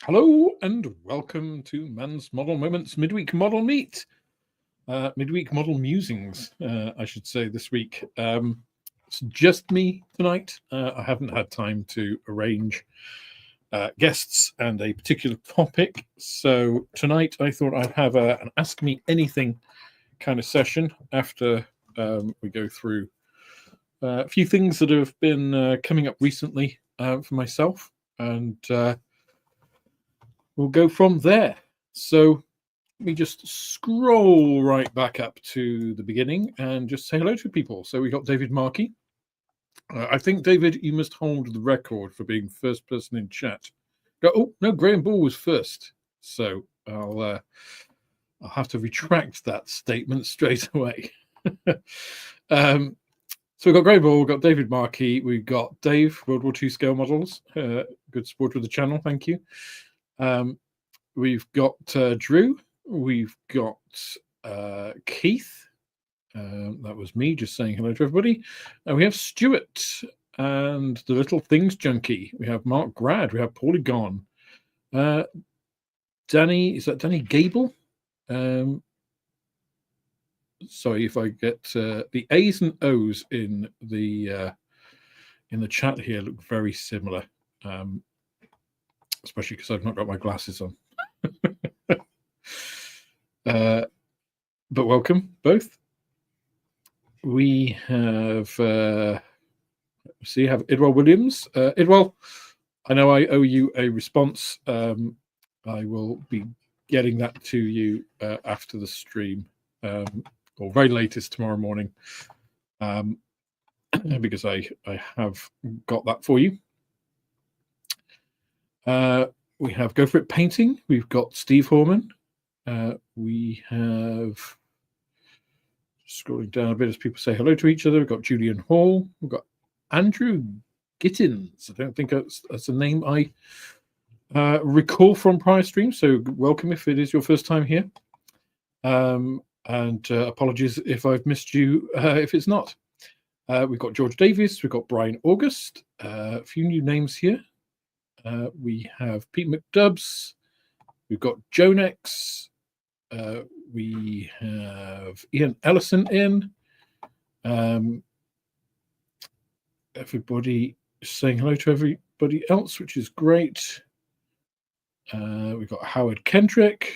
Hello and welcome to Man's Model Moments Midweek Model Meet. Midweek Model Musings, I should say, this week. It's just me tonight. I haven't had time to arrange guests and a particular topic. So tonight I thought I'd have an Ask Me Anything kind of session after we go through a few things that have been coming up recently for myself. And we'll go from there. So let me just scroll right back up to the beginning and just say hello to people. So we got David Markey. I think, David, you must hold the record for being first person in chat. Oh, no, Graham Ball was first. So I'll have to retract that statement straight away. So we've got Graham Ball, we've got David Markey, we've got Dave, World War II scale models. Good support of the channel, thank you. We've got Drew, we've got Keith, that was me just saying hello to everybody, and we have Stuart and the Little Things Junkie, we have Mark Grad, we have Polygon, Danny, is that Danny Gable? Sorry if I get the A's and O's in the chat here look very similar, especially because I've not got my glasses on. But welcome both. We have have Idwell Williams. Idwell, I know I owe you a response. I will be getting that to you after the stream, or very latest tomorrow morning, because I have got that for you. We have Go For It Painting. We've got Steve Horman. We have, scrolling down a bit as people say hello to each other, we've got Julian Hall. We've got Andrew Gittins. I don't think that's a name I recall from prior streams, so welcome if it is your first time here. And apologies if I've missed you if it's not. We've got George Davies. We've got Brian August. A few new names here. We have Pete McDubbs. We've got Jonex. We have Ian Ellison in. Everybody saying hello to everybody else, which is great. We've got Howard Kendrick.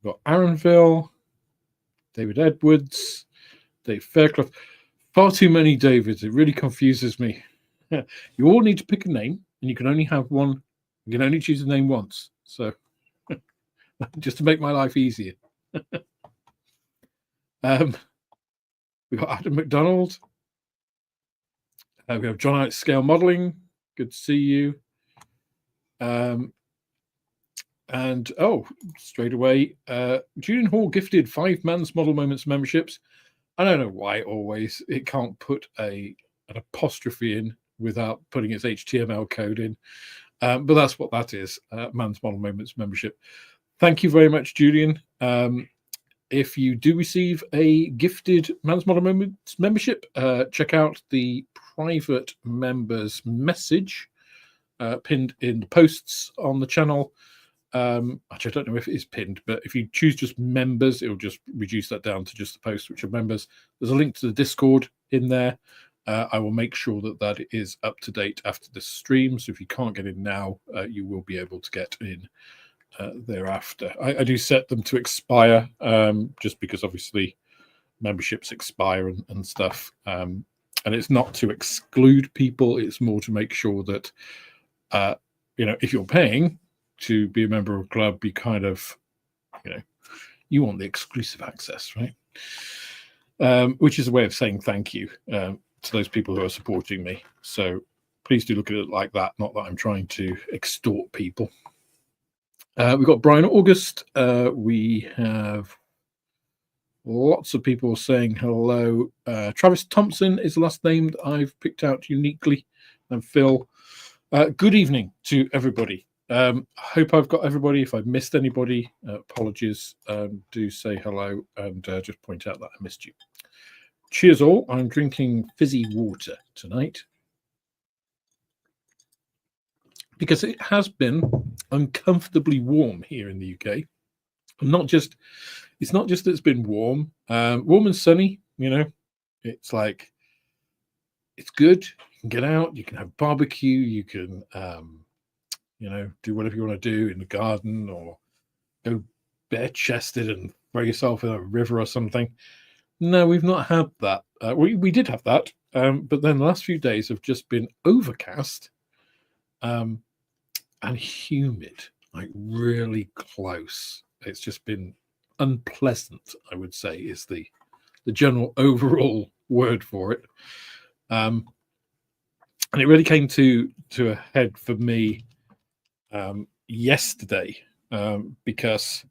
We've got Aaronville, David Edwards, Dave Fairclough. Far too many Davids. It really confuses me. You all need to pick a name, and you can only have one. You can only choose a name once. So just to make my life easier. We've got Adam McDonald. We have John Out Scale Modeling. Good to see you. And straight away, Julian Hall gifted 5 Man's Model Moments memberships. I don't know why always it can't put an apostrophe in without putting its HTML code in. But that's what that is, Man's Model Moments membership. Thank you very much, Julian. If you do receive a gifted Man's Model Moments membership, check out the private members message pinned in the posts on the channel. Actually, I don't know if it is pinned, but if you choose just members, it'll just reduce that down to just the posts which are members. There's a link to the Discord in there. I will make sure that is up to date after this stream. So if you can't get in now, you will be able to get in thereafter. I do set them to expire, just because obviously memberships expire and stuff. And it's not to exclude people. It's more to make sure that, if you're paying to be a member of a club, you kind of, you want the exclusive access, right? Which is a way of saying thank you to those people who are supporting me. So please do look at it like that, not that I'm trying to extort people. We've got Brian August. We have lots of people saying hello. Travis Thompson is the last name that I've picked out uniquely. And Phil. Good evening to everybody. Hope I've got everybody. If I've missed anybody, apologies. Do say hello and just point out that I missed you. Cheers all. I'm drinking fizzy water tonight. because it has been uncomfortably warm here in the UK. It's not just that it's been warm, warm and sunny. It's like it's good. You can get out, you can have barbecue, you can do whatever you want to do in the garden, or go bare chested and throw yourself in a river or something. No, we've not had that. We did have that, but then the last few days have just been overcast and humid, like really close. It's just been unpleasant, I would say, is the general overall word for it. And it really came to a head for me yesterday, because,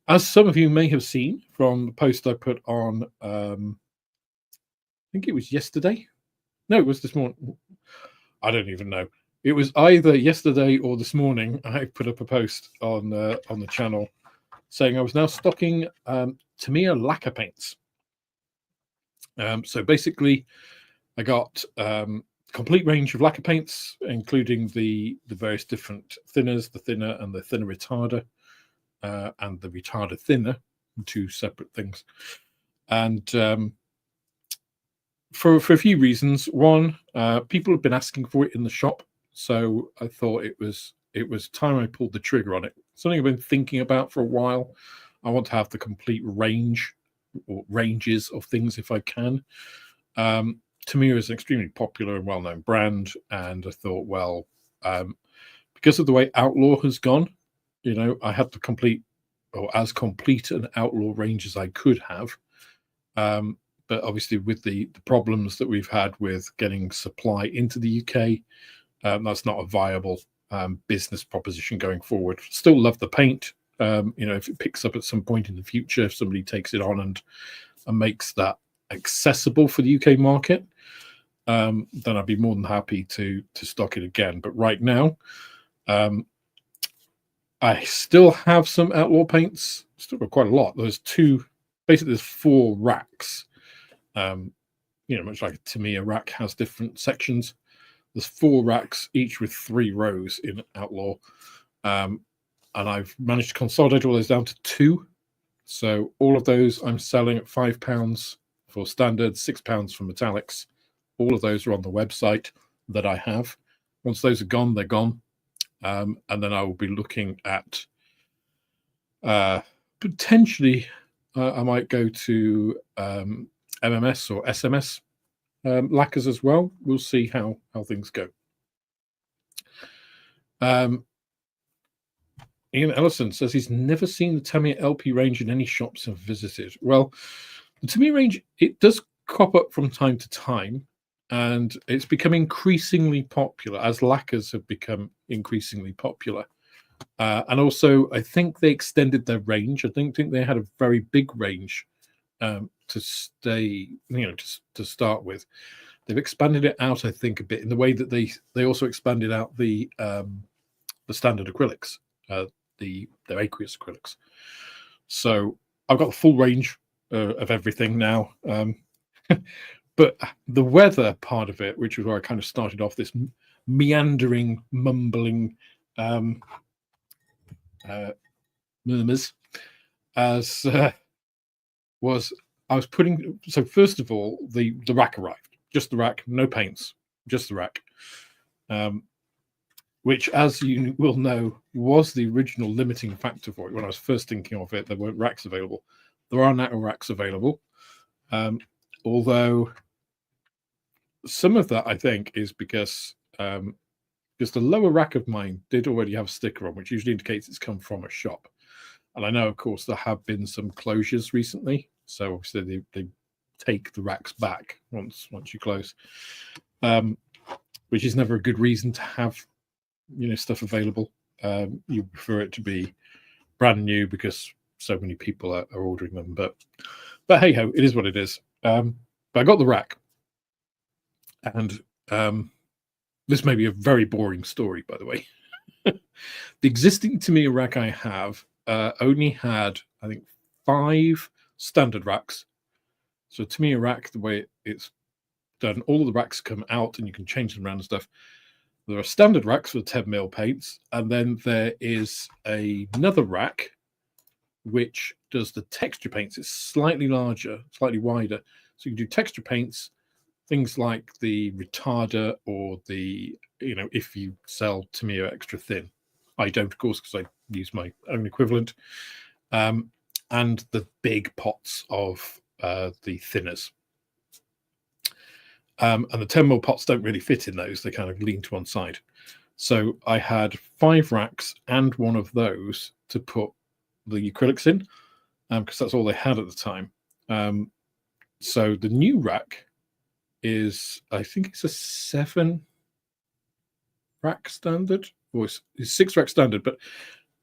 as some of you may have seen from the post I put on, I think it was yesterday. No, it was this morning. I don't even know. It was either yesterday or this morning. I put up a post on the channel saying I was now stocking Tamiya lacquer paints. So basically, I got complete range of lacquer paints, including the various different thinners, the thinner and the thinner retarder, and the retarder thinner, two separate things. And for a few reasons. One, people have been asking for it in the shop, so I thought it was time I pulled the trigger on it. Something I've been thinking about for a while. I want to have the complete range or ranges of things if I can. Tamiya is an extremely popular and well-known brand, and I thought, well, because of the way Outlaw has gone, I had to complete, or as complete an Outlaw range as I could have. But obviously, with the problems that we've had with getting supply into the UK, that's not a viable business proposition going forward. Still love the paint. If it picks up at some point in the future, if somebody takes it on and makes that accessible for the UK market, then I'd be more than happy to stock it again. But right now, I still have some Outlaw paints. Still got quite a lot. There's four racks. Much like a Tamiya rack has different sections. There's four racks, each with 3 rows in Outlaw. And I've managed to consolidate all those down to 2. So all of those I'm selling at £5 for standard, £6 for metallics. All of those are on the website that I have. Once those are gone, they're gone. And then I will be looking at potentially I might go to MMS or SMS lacquers as well. We'll see how things go. Ian Ellison says he's never seen the Tamiya LP range in any shops I've visited. Well, the Tamiya range, it does crop up from time to time, and it's become increasingly popular as lacquers have become increasingly popular. And also, I think they extended their range. I think they had a very big range to start with. They've expanded it out, I think, a bit in the way that they also expanded out the standard acrylics, their aqueous acrylics. So I've got the full range of everything now. But the weather part of it, which is where I kind of started off this meandering, mumbling murmurs, as was I was putting. So first of all, the rack arrived, just the rack, no paints, just the rack, which, as you will know, was the original limiting factor for it. When I was first thinking of it, there weren't racks available. There are now racks available, although some of that I think is because the lower rack of mine did already have a sticker on, which usually indicates it's come from a shop. And I know, of course, there have been some closures recently. So obviously they take the racks back once you close, which is never a good reason to have, stuff available. You prefer it to be brand new because so many people are ordering them. But hey ho, it is what it is. But I got the rack, and this may be a very boring story, by the way. The existing Tamiya rack I have only had, I think, 5 standard racks. So Tamiya rack, the way it's done, all of the racks come out and you can change them around and stuff. There are standard racks for 10mm paints, and then there is another rack which does the texture paints. It's slightly larger, slightly wider. So you can do texture paints, things like the retarder or the, if you sell Tamiya extra thin. I don't, of course, because I use my own equivalent. And the big pots of the thinners. And the 10mm pots don't really fit in those. They kind of lean to one side. So I had 5 racks and one of those to put the acrylics in, because that's all they had at the time. So the new rack is, I think it's a 7 rack standard, or it's 6 rack standard, but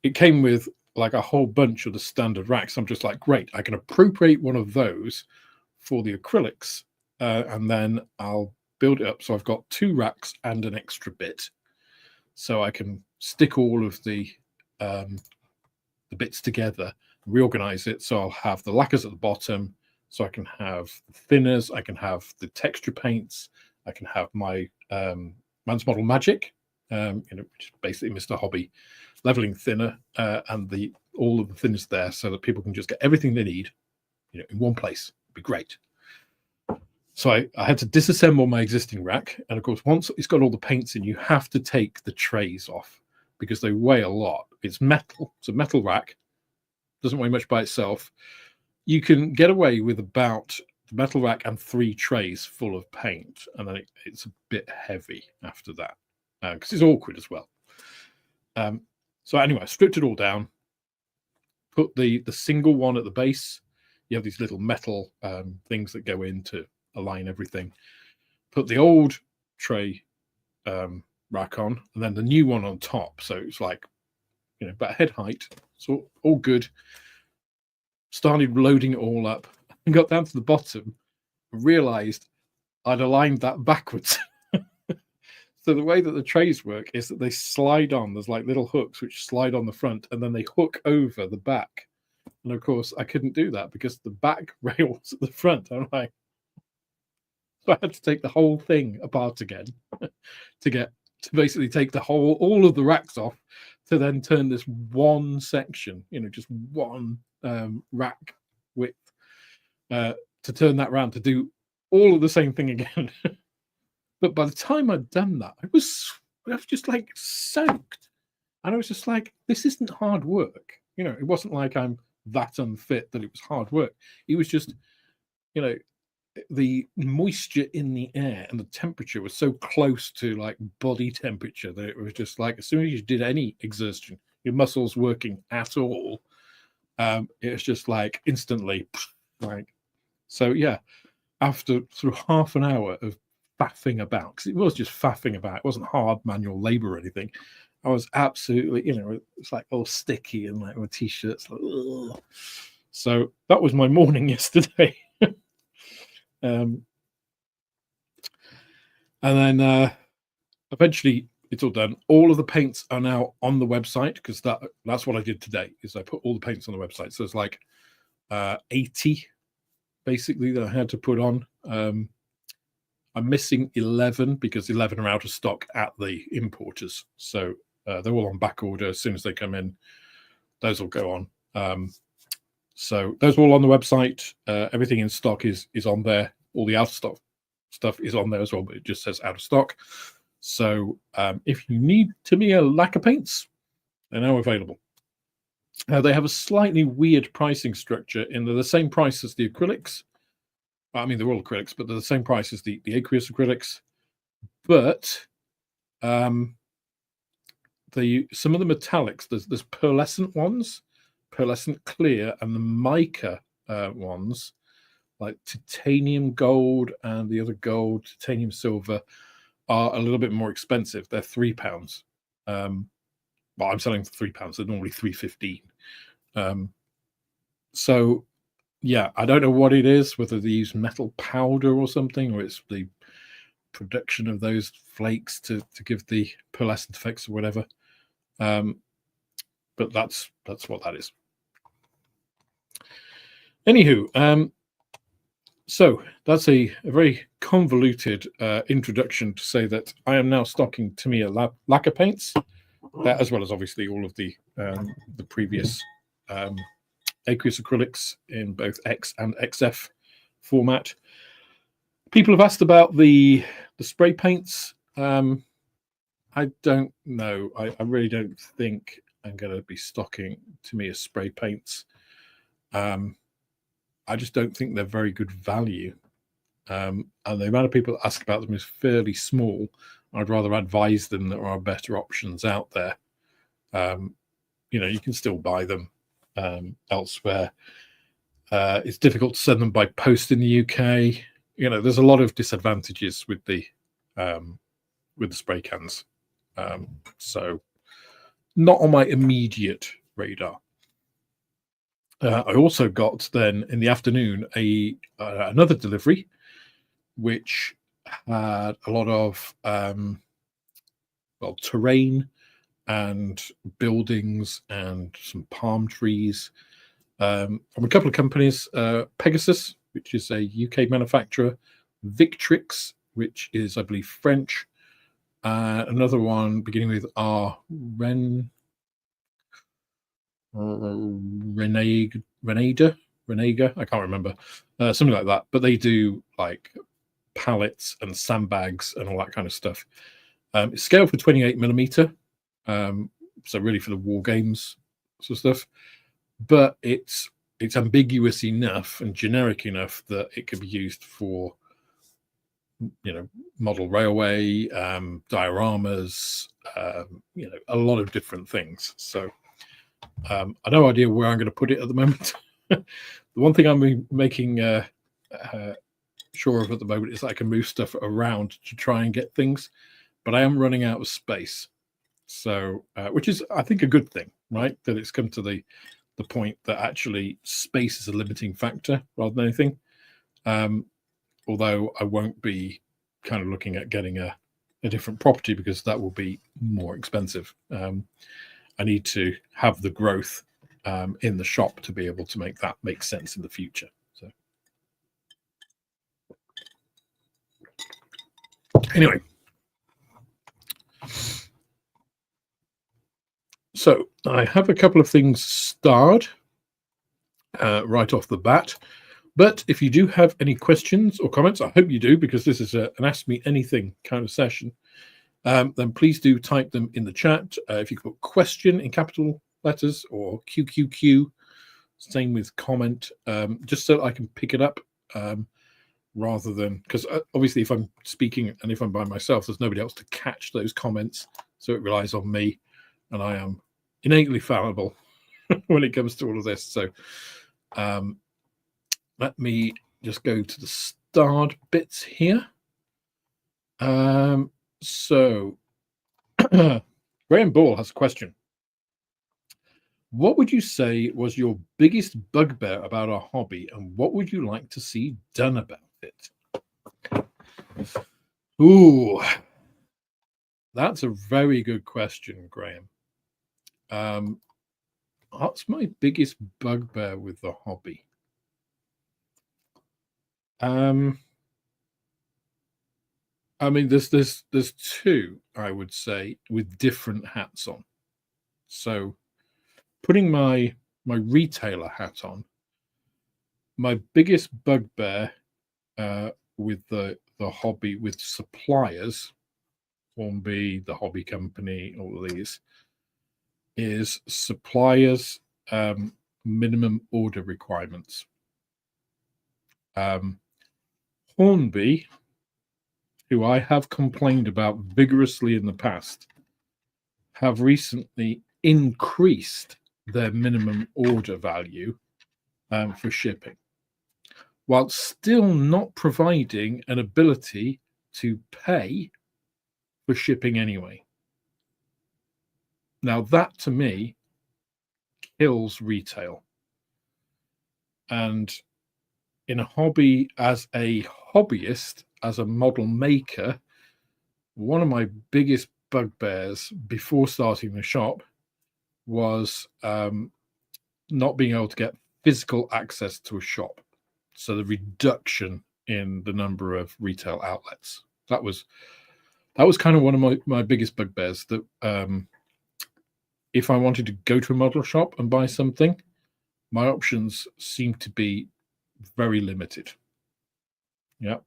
it came with like a whole bunch of the standard racks. I'm just like, great, I can appropriate one of those for the acrylics, and then I'll build it up. So I've got 2 racks and an extra bit, so I can stick all of the bits together, reorganize it. So I'll have the lacquers at the bottom, so I can have the thinners, I can have the texture paints, I can have my Man's Model Magic, which is basically Mr. Hobby leveling thinner, and all of the thinners there, so that people can just get everything they need, in one place. It'd be great. So I had to disassemble my existing rack, and of course, once it's got all the paints in, you have to take the trays off because they weigh a lot. It's metal. It's a metal rack. Doesn't weigh much by itself. You can get away with about the metal rack and 3 trays full of paint, and then it's a bit heavy after that, because it's awkward as well. So anyway, I stripped it all down, put the single one at the base. You have these little metal things that go in to align everything. Put the old tray rack on, and then the new one on top. So it's like, about head height. So all good. Started loading it all up and got down to the bottom and realized I'd aligned that backwards. So the way that the trays work is that they slide on. There's like little hooks which slide on the front, and then they hook over the back. And of course, I couldn't do that because the back rails at the front. I'm like, so I had to take the whole thing apart again to basically take all of the racks off, to then turn this one section, just one rack width, to turn that round to do all of the same thing again. But by the time I'd done that, I was just like soaked. And I was just like, this isn't hard work. It wasn't like I'm that unfit that it was hard work. It was just, the moisture in the air and the temperature was so close to like body temperature that it was just like, as soon as you did any exertion, your muscles working at all, it was just like instantly, like, so yeah, after sort of half an hour of faffing about, because it was just faffing about, it wasn't hard manual labor or anything. I was absolutely, it's like all sticky and like my t-shirts. Like, ugh. So that was my morning yesterday. And then eventually it's all done. All of the paints are now on the website, because that's what I did today, is I put all the paints on the website. So it's like 80 basically that I had to put on. I'm missing 11 because 11 are out of stock at the importers. So they're all on back order. As soon as they come in, those will go on. So those are all on the website. Everything in stock is on there. All the out of stock stuff is on there as well, but it just says out of stock. So if you need Tamiya lacquer paints, they're now available. They have a slightly weird pricing structure in they're the same price as the acrylics. I mean, they're all acrylics, but they're the same price as the aqueous acrylics. But some of the metallics, there's pearlescent ones, pearlescent clear, and the mica ones, like titanium gold and the other gold, titanium silver, are a little bit more expensive. They're £3. Well, I'm selling for £3. They're normally $3.15. So yeah, I don't know what it is, whether they use metal powder or something, or it's the production of those flakes to give the pearlescent effects or whatever. But that's what that is. Anywho, So that's a very convoluted introduction to say that I am now stocking Tamiya lacquer paints, as well as obviously all of the previous aqueous acrylics in both X and XF format. People have asked about the spray paints. I don't know. I really don't think I'm going to be stocking Tamiya spray paints. I just don't think they're very good value. And the amount of people that ask about them is fairly small. I'd rather advise them that there are better options out there. You can still buy them elsewhere. It's difficult to send them by post in the UK. There's a lot of disadvantages with the spray cans. So not on my immediate radar. I also got then in the afternoon another delivery, which had a lot of terrain and buildings and some palm trees from a couple of companies, Pegasus, which is a UK manufacturer, Victrix, which is, I believe, French, another one beginning with R, Renega, I can't remember, something like that. But they do like pallets and sandbags and all that kind of stuff. It's scaled for 28mm, so really for the war games sort of stuff. But it's ambiguous enough and generic enough that it could be used for model railway, dioramas, a lot of different things. So I have no idea where I'm going to put it at the moment. The one thing I'm making sure of at the moment is that I can move stuff around to try and get things, but I am running out of space. So, which is, I think, a good thing, right? That it's come to the point that actually space is a limiting factor rather than anything. Although I won't be kind of looking at getting a different property because that will be more expensive. I need to have the growth in the shop to be able to make that make sense in the future. Anyway, so I have a couple of things starred right off the bat. But if you do have any questions or comments, I hope you do, because this is an Ask Me Anything kind of session, then please do type them in the chat. If you could put question in capital letters or QQQ, same with comment, just so I can pick it up, rather than, because obviously if I'm speaking and if I'm by myself, there's nobody else to catch those comments. So it relies on me, and I am innately fallible when it comes to all of this. So let me just go to the starred bits here. So Graham Ball has a question. What would you say was your biggest bugbear about our hobby, and what would you like to see done about it? Ooh, that's a very good question, Graham. What's my biggest bugbear with the hobby? I mean, there's two, I would say, with different hats on. So putting my retailer hat on, my biggest bugbear with the hobby, with suppliers, Hornby, the hobby company, all of these, is suppliers' minimum order requirements. Hornby, who I have complained about vigorously in the past, have recently increased their minimum order value for shipping, while still not providing an ability to pay for shipping anyway. Now that, to me, kills retail. And in a hobby, as a hobbyist, as a model maker, one of my biggest bugbears before starting the shop was not being able to get physical access to a shop. So the reduction in the number of retail outlets. That was kind of one of my biggest bugbears, that if I wanted to go to a model shop and buy something, my options seem to be very limited. Yeah.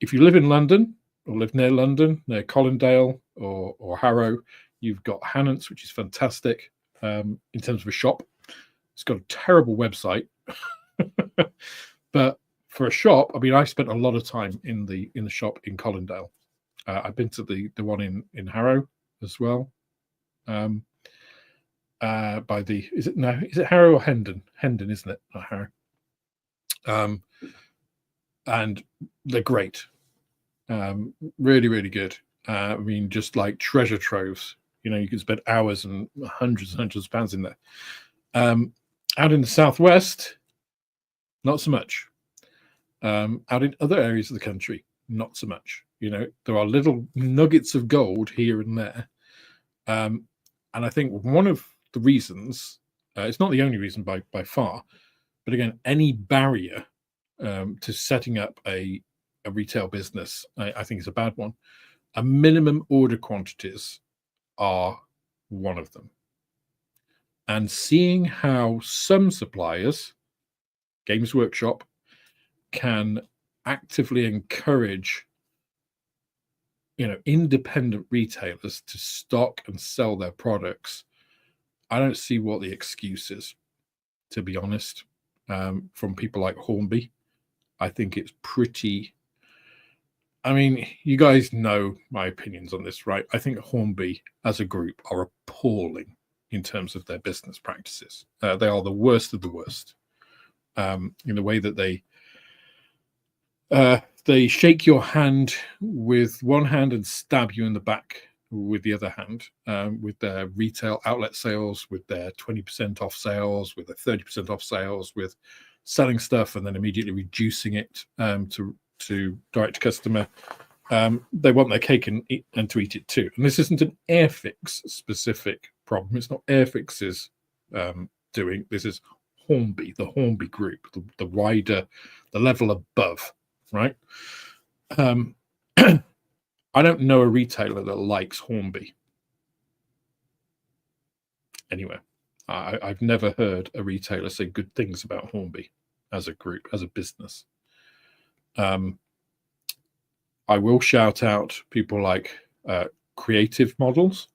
If you live in London or live near London, near Colindale or Harrow, you've got Hannants, which is fantastic in terms of a shop. It's got a terrible website, but for a shop, I mean, I spent a lot of time in the shop in Colindale. I've been to the one in Harrow as well. By the is it Harrow or Hendon? Hendon, isn't it? Not Harrow. And they're great. Really, really good. I mean, just like treasure troves. You know, you can spend hours and hundreds of pounds in there. Out in the southwest, not so much. Out in other areas of the country, not so much. You know, there are little nuggets of gold here and there. And I think one of the reasons, it's not the only reason by far, but again, any barrier to setting up a retail business, I think is a bad one. A minimum order quantities are one of them. And seeing how some suppliers, Games Workshop, can actively encourage, you know, independent retailers to stock and sell their products, I don't see what the excuse is, to be honest. From people like Hornby, I think it's pretty. I mean, you guys know my opinions on this, right? I think Hornby as a group are appalling in terms of their business practices. They are the worst of the worst in the way that they shake your hand with one hand and stab you in the back with the other hand, with their retail outlet sales, with their 20% off sales, with their 30% off sales, with selling stuff and then immediately reducing it to direct to customer. They want their cake and to eat it too. And this isn't an Airfix specific problem. It's not Airfix's doing. This is Hornby, the Hornby group, the wider, the level above, right? I don't know a retailer that likes Hornby. Anyway, I've never heard a retailer say good things about Hornby as a group, as a business. I will shout out people like Creative Models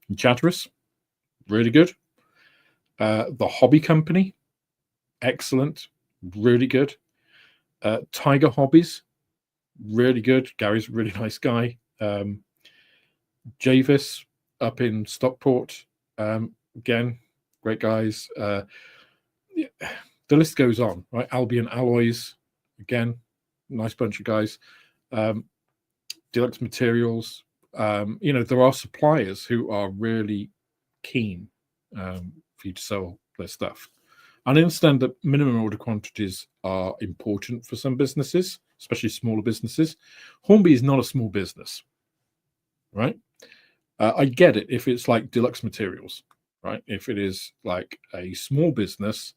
and Chatteris, really good. The Hobby Company, excellent, really good. Tiger Hobbies, really good. Gary's a really nice guy. Javis up in Stockport, again, great guys. Yeah, the list goes on, right? Albion Alloys, again, nice bunch of guys. Deluxe Materials, you know, there are suppliers who are really keen for you to sell their stuff. And I understand that minimum order quantities are important for some businesses, especially smaller businesses. Hornby is not a small business, right? I get it if it's like Deluxe Materials, right? If it is like a small business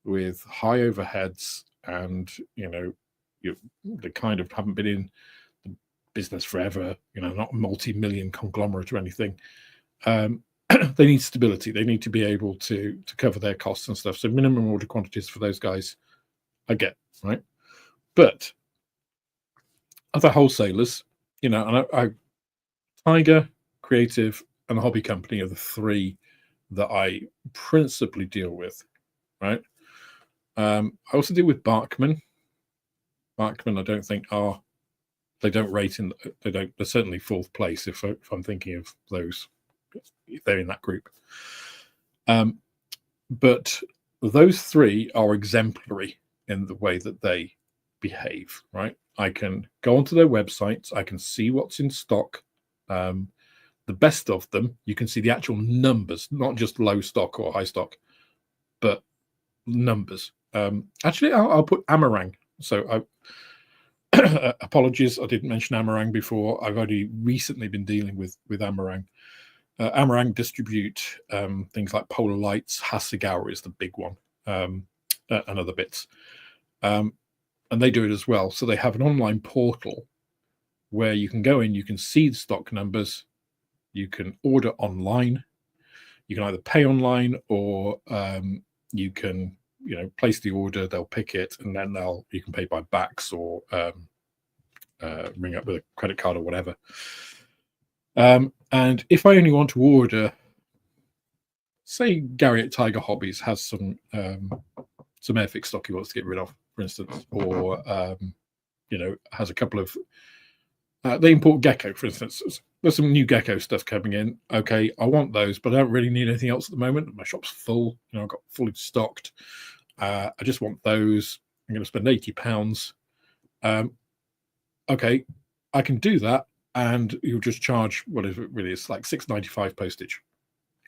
with high overheads and, you know, they kind of haven't been in the business forever, you know, not a multi-million conglomerate or anything. They need stability. They need to be able to cover their costs and stuff. So minimum order quantities for those guys, I get, right? But other wholesalers, you know, and I Tiger, Creative, and the Hobby Company are the three that I principally deal with, right? I also deal with Barkman. Barkman, I don't think they don't rate in. They're certainly fourth place if I'm thinking of those. If they're in that group. But those three are exemplary in the way that they behave, right? I can go onto their websites, I can see what's in stock. The best of them, you can see the actual numbers, not just low stock or high stock, but numbers. Actually, I'll put Amarang. So apologies, I didn't mention Amarang before. I've only recently been dealing with Amarang. Amarang distribute things like Polar Lights. Hasegawa is the big one, and other bits. and they do it as well. So they have an online portal where you can go in, you can see the stock numbers, you can order online, you can either pay online or you can, place the order, they'll pick it, and then you can pay by backs or ring up with a credit card or whatever. And if I only want to order, say Gary at Tiger Hobbies has some Airfix stock he wants to get rid of, for instance, or has a couple of they import gecko, for instance. There's some new gecko stuff coming in. Okay, I want those, but I don't really need anything else at the moment. My shop's full. I've got fully stocked. I just want those. I'm going to spend £80. Okay, I can do that, and you'll just charge what is it really? It's like £6.95 postage.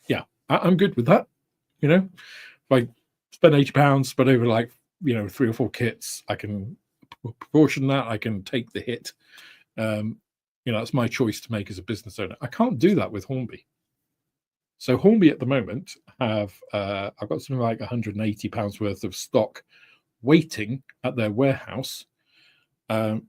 Yeah, I'm good with that. If I spend £80, spread over like 3 or 4 kits, I can proportion that. I can take the hit. That's my choice to make as a business owner. I can't do that with Hornby. So Hornby at the moment I've got something like £180 worth of stock waiting at their warehouse,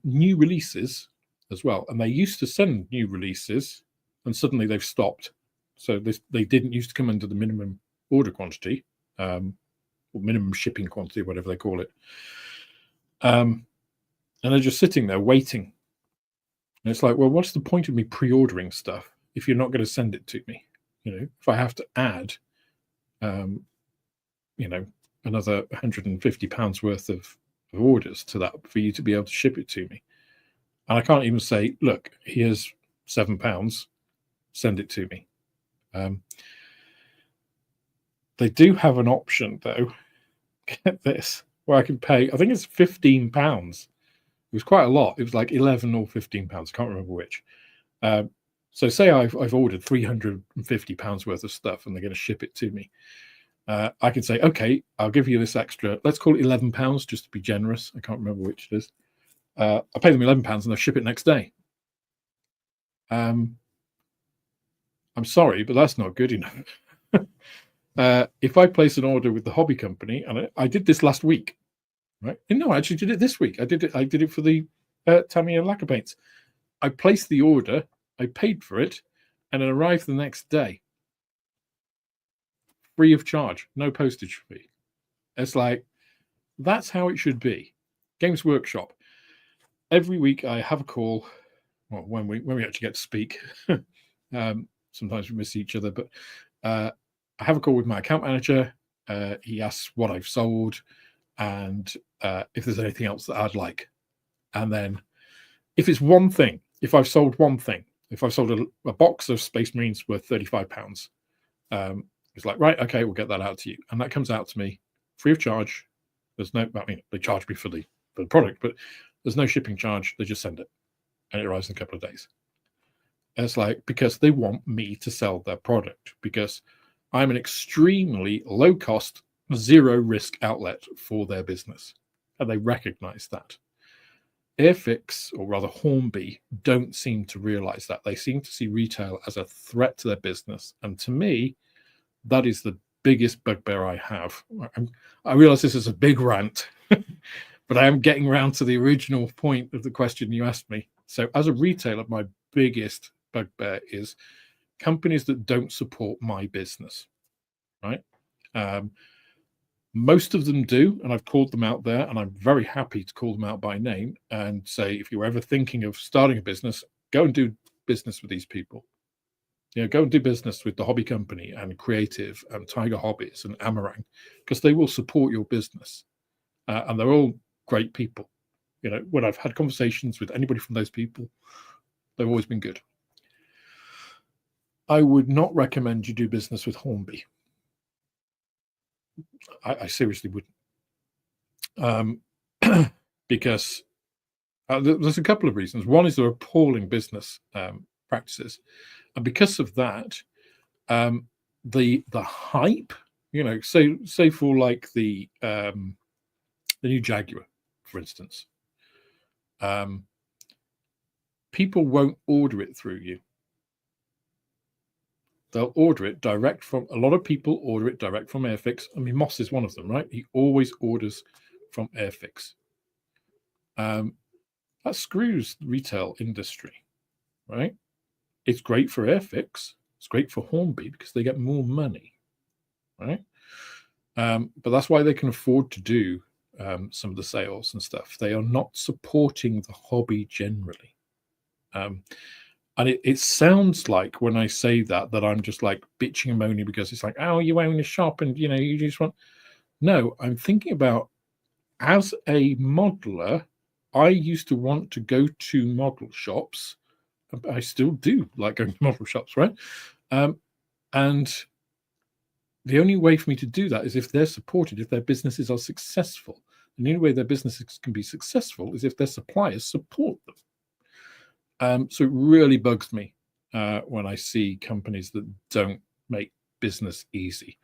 new releases as well. And they used to send new releases, and suddenly they've stopped. So they didn't used to come under the minimum order quantity, or minimum shipping quantity, whatever they call it. And they're just sitting there waiting. And it's like, well, what's the point of me pre-ordering stuff if you're not going to send it to me? If I have to add, another £150 worth of orders to that for you to be able to ship it to me. And I can't even say, look, here's £7, send it to me. They do have an option, though, get this, where I can pay, I think it's £15. It was quite a lot. It was like £11 or £15. I can't remember which. So say I've ordered £350 worth of stuff and they're going to ship it to me. I can say, okay, I'll give you this extra, let's call it £11 just to be generous. I can't remember which it is. I pay them £11 and they'll ship it next day. I'm sorry, but that's not good enough. If I place an order with the hobby company, and I did this last week, right? No, I actually did it this week. I did it for the Tamiya lacquer paints. I placed the order, I paid for it, and it arrived the next day, free of charge, no postage fee. It's like, that's how it should be. Games Workshop. Every week I have a call. Well, when we actually get to speak, sometimes we miss each other, but I have a call with my account manager. He asks what I've sold and if there's anything else that I'd like. And then if it's one thing, if I've sold one thing, if I've sold a box of Space Marines worth £35, it's like, right, okay, we'll get that out to you. And that comes out to me free of charge. There's no, they charge me for the product, but there's no shipping charge. They just send it and it arrives in a couple of days. And it's like, because they want me to sell their product, because I'm an extremely low cost, zero risk outlet for their business. And they recognize that. Airfix, or rather Hornby, don't seem to realize that. They seem to see retail as a threat to their business. And to me, that is the biggest bugbear I have. I realize this is a big rant, but I am getting around to the original point of the question you asked me. So as a retailer, my biggest bugbear is companies that don't support my business, right? Most of them do, and I've called them out there, and I'm very happy to call them out by name and say, if you're ever thinking of starting a business, go and do business with these people. Go and do business with the Hobby Company and Creative and Tiger Hobbies and Amarang, because they will support your business. And they're all great people. When I've had conversations with anybody from those people, they've always been good. I would not recommend you do business with Hornby. I seriously wouldn't. Because there's a couple of reasons. One is they're appalling business practices. And because of that, the hype, say for like the new Jaguar, for instance, people won't order it through you. They'll order it direct from, a lot of people order it direct from Airfix. I mean, Moss is one of them, right? He always orders from Airfix. that screws the retail industry, right? It's great for Airfix. It's great for Hornby because they get more money, right? But that's why they can afford to do some of the sales and stuff. They are not supporting the hobby generally. And it sounds like when I say that I'm just like bitching and moaning because it's like, oh, you own a shop and, you know, you just want... No, I'm thinking about, as a modeler, I used to want to go to model shops. I still do like going to model shops, right? And the only way for me to do that is if they're supported, if their businesses are successful. And the only way their businesses can be successful is if their suppliers support them. So it really bugs me when I see companies that don't make business easy.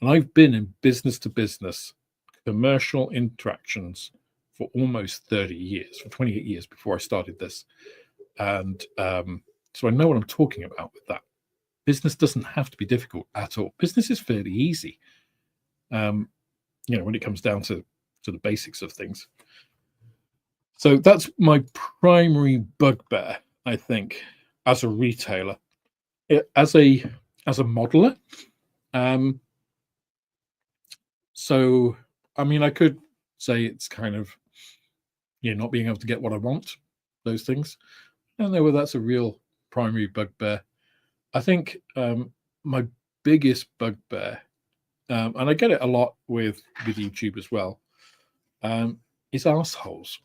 And I've been in business to business commercial interactions for almost 30 years, for 28 years before I started this. And so I know what I'm talking about with that. Business doesn't have to be difficult at all. Business is fairly easy, you know, when it comes down to the basics of things. So that's my primary bugbear, I think, as a retailer. As a modeler, so I mean, I could say it's kind of, you know, not being able to get what I want, those things. I don't know whether that's a real primary bugbear. I think my biggest bugbear, and I get it a lot with YouTube as well, is arseholes.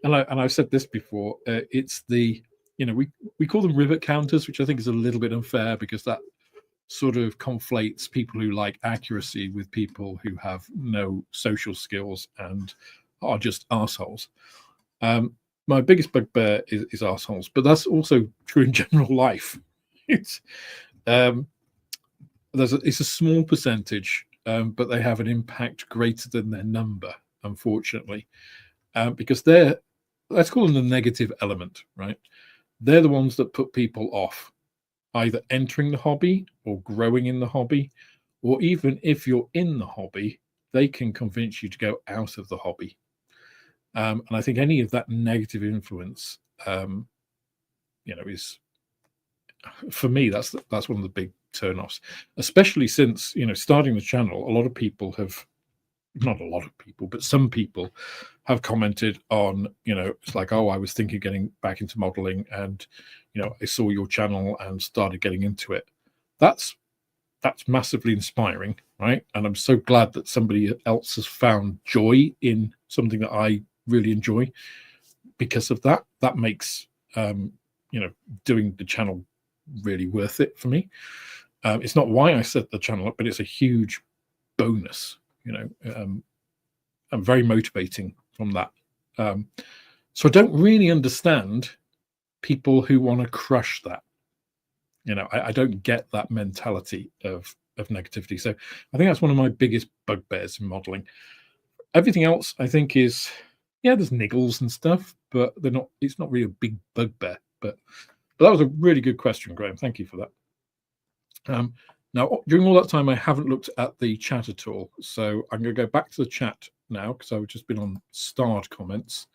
and I've said this before. It's the, you know, we call them rivet counters, which I think is a little bit unfair because that sort of conflates people who like accuracy with people who have no social skills and are just arseholes. My biggest bugbear is arseholes, but that's also true in general life. It's it's a small percentage, but they have an impact greater than their number, unfortunately, because they're, let's call them the negative element, right? They're the ones that put people off either entering the hobby or growing in the hobby, or even if you're in the hobby, they can convince you to go out of the hobby. And I think any of that negative influence, you know, is, for me, that's one of the big turnoffs. Especially since, you know, starting the channel, a lot of people have, not a lot of people, but some people have commented on, you know, it's like, oh, I was thinking of getting back into modeling, and, you know, I saw your channel and started getting into it. That's massively inspiring, right? And I'm so glad that somebody else has found joy in something that I really enjoy because of that. That makes you know, doing the channel really worth it for me. It's not why I set the channel up, but it's a huge bonus, you know, and very motivating from that. So I don't really understand people who want to crush that. You know, I don't get that mentality of negativity. So I think that's one of my biggest bugbears in modeling. Everything else, I think, is, yeah, there's niggles and stuff, but they're not. It's not really a big bugbear. But that was a really good question, Graham. Thank you for that. Now, during all that time, I haven't looked at the chat at all. So I'm going to go back to the chat now because I've just been on starred comments.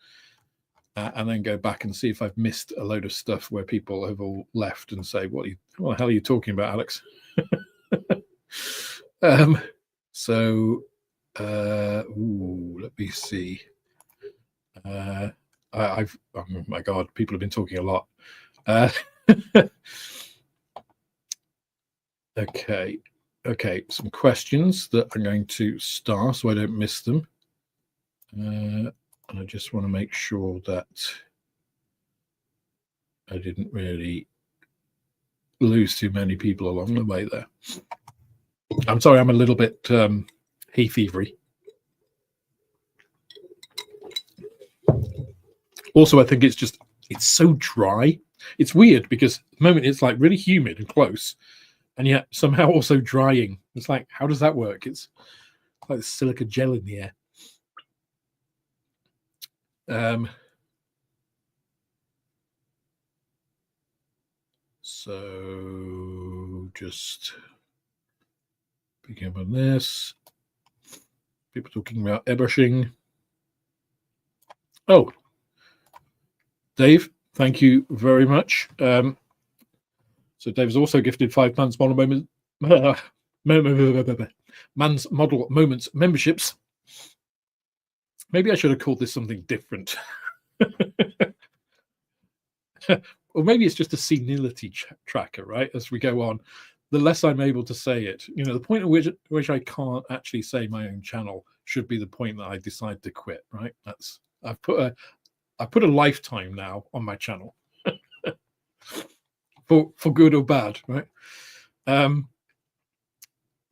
And then go back and see if I've missed a load of stuff where people have all left and say, what the hell are you talking about, Alex? Let me see. Oh my God, people have been talking a lot. Okay, some questions that I'm going to star so I don't miss them. And I just want to make sure that I didn't really lose too many people along the way there. I'm sorry, I'm a little bit hay fevery. Also, I think it's so dry. It's weird because at the moment it's like really humid and close, and yet somehow also drying. It's like, how does that work? It's like silica gel in the air. So just picking up on this. People talking about airbrushing. Oh, Dave, thank you very much. So Dave has also gifted 5 Man's Model Moments memberships. Maybe I should have called this something different. Or maybe it's just a senility tracker, right? As we go on, the less I'm able to say it. The point at which I can't actually say my own channel should be the point that I decide to quit, right? I've put a lifetime now on my channel. for good or bad, right?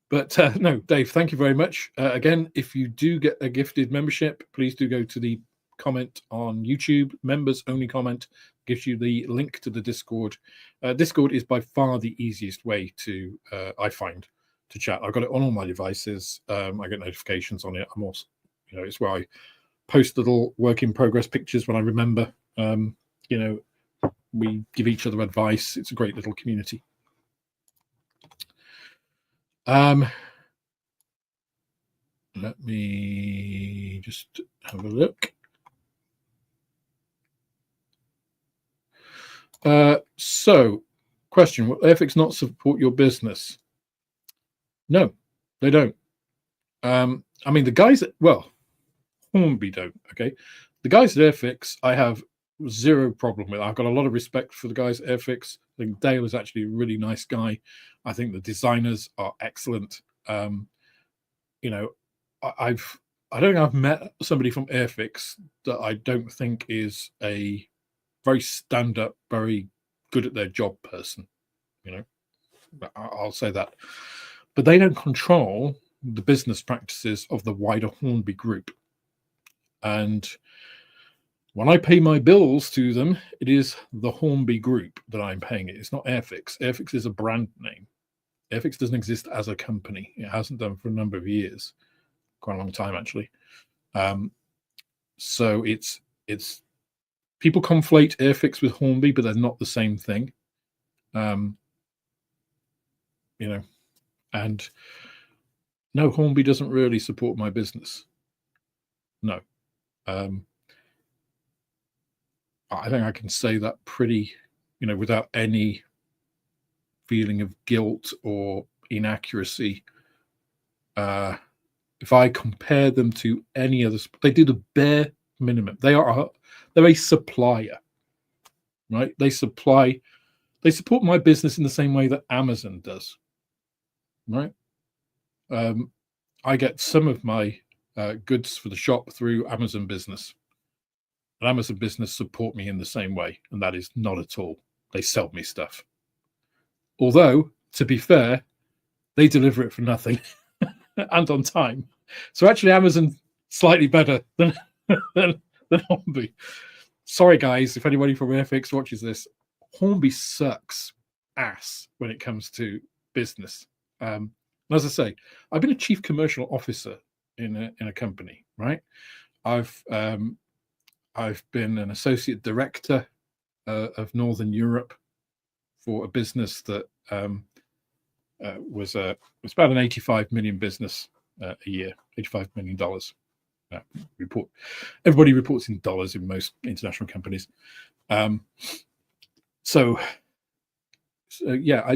But no, Dave, thank you very much. Again, if you do get a gifted membership, please do go to the comment on YouTube. Members only comment gives you the link to the Discord. Discord is by far the easiest way to, I find, to chat. I've got it on all my devices. I get notifications on it. I'm also, it's where I post little work in progress pictures when I remember. We give each other advice. It's a great little community. Let me just have a look. So, question: will Airfix not support your business? No, they don't. I mean, the guys Hornby don't. Okay, the guys at Airfix, I have zero problem with. I've got a lot of respect for the guys at Airfix. I think Dale is actually a really nice guy. I think the designers are excellent. I don't think I've met somebody from Airfix that I don't think is a very stand-up, very good at their job person. I'll say that. But they don't control the business practices of the wider Hornby group. And when I pay my bills to them, it is the Hornby group that I'm paying it. It's not Airfix. Airfix is a brand name. Airfix doesn't exist as a company. It hasn't done for a number of years, quite a long time actually. So it's people conflate Airfix with Hornby, but they're not the same thing. And no, Hornby doesn't really support my business. No. I think I can say that pretty, without any feeling of guilt or inaccuracy. If I compare them to any other, they do the bare minimum. They're a supplier, right? They support my business in the same way that Amazon does, right? I get some of my goods for the shop through Amazon Business. And Amazon Business support me in the same way, and that is not at all. They sell me stuff. Although, to be fair, they deliver it for nothing and on time. So actually, Amazon slightly better than Hornby. Sorry, guys, if anybody from Airfix watches this, Hornby sucks ass when it comes to business. And as I say, I've been a chief commercial officer in a company, right? I've been an associate director of Northern Europe for a business that was about an 85 million business a year, $85 million. Everybody reports in dollars in most international companies. So yeah,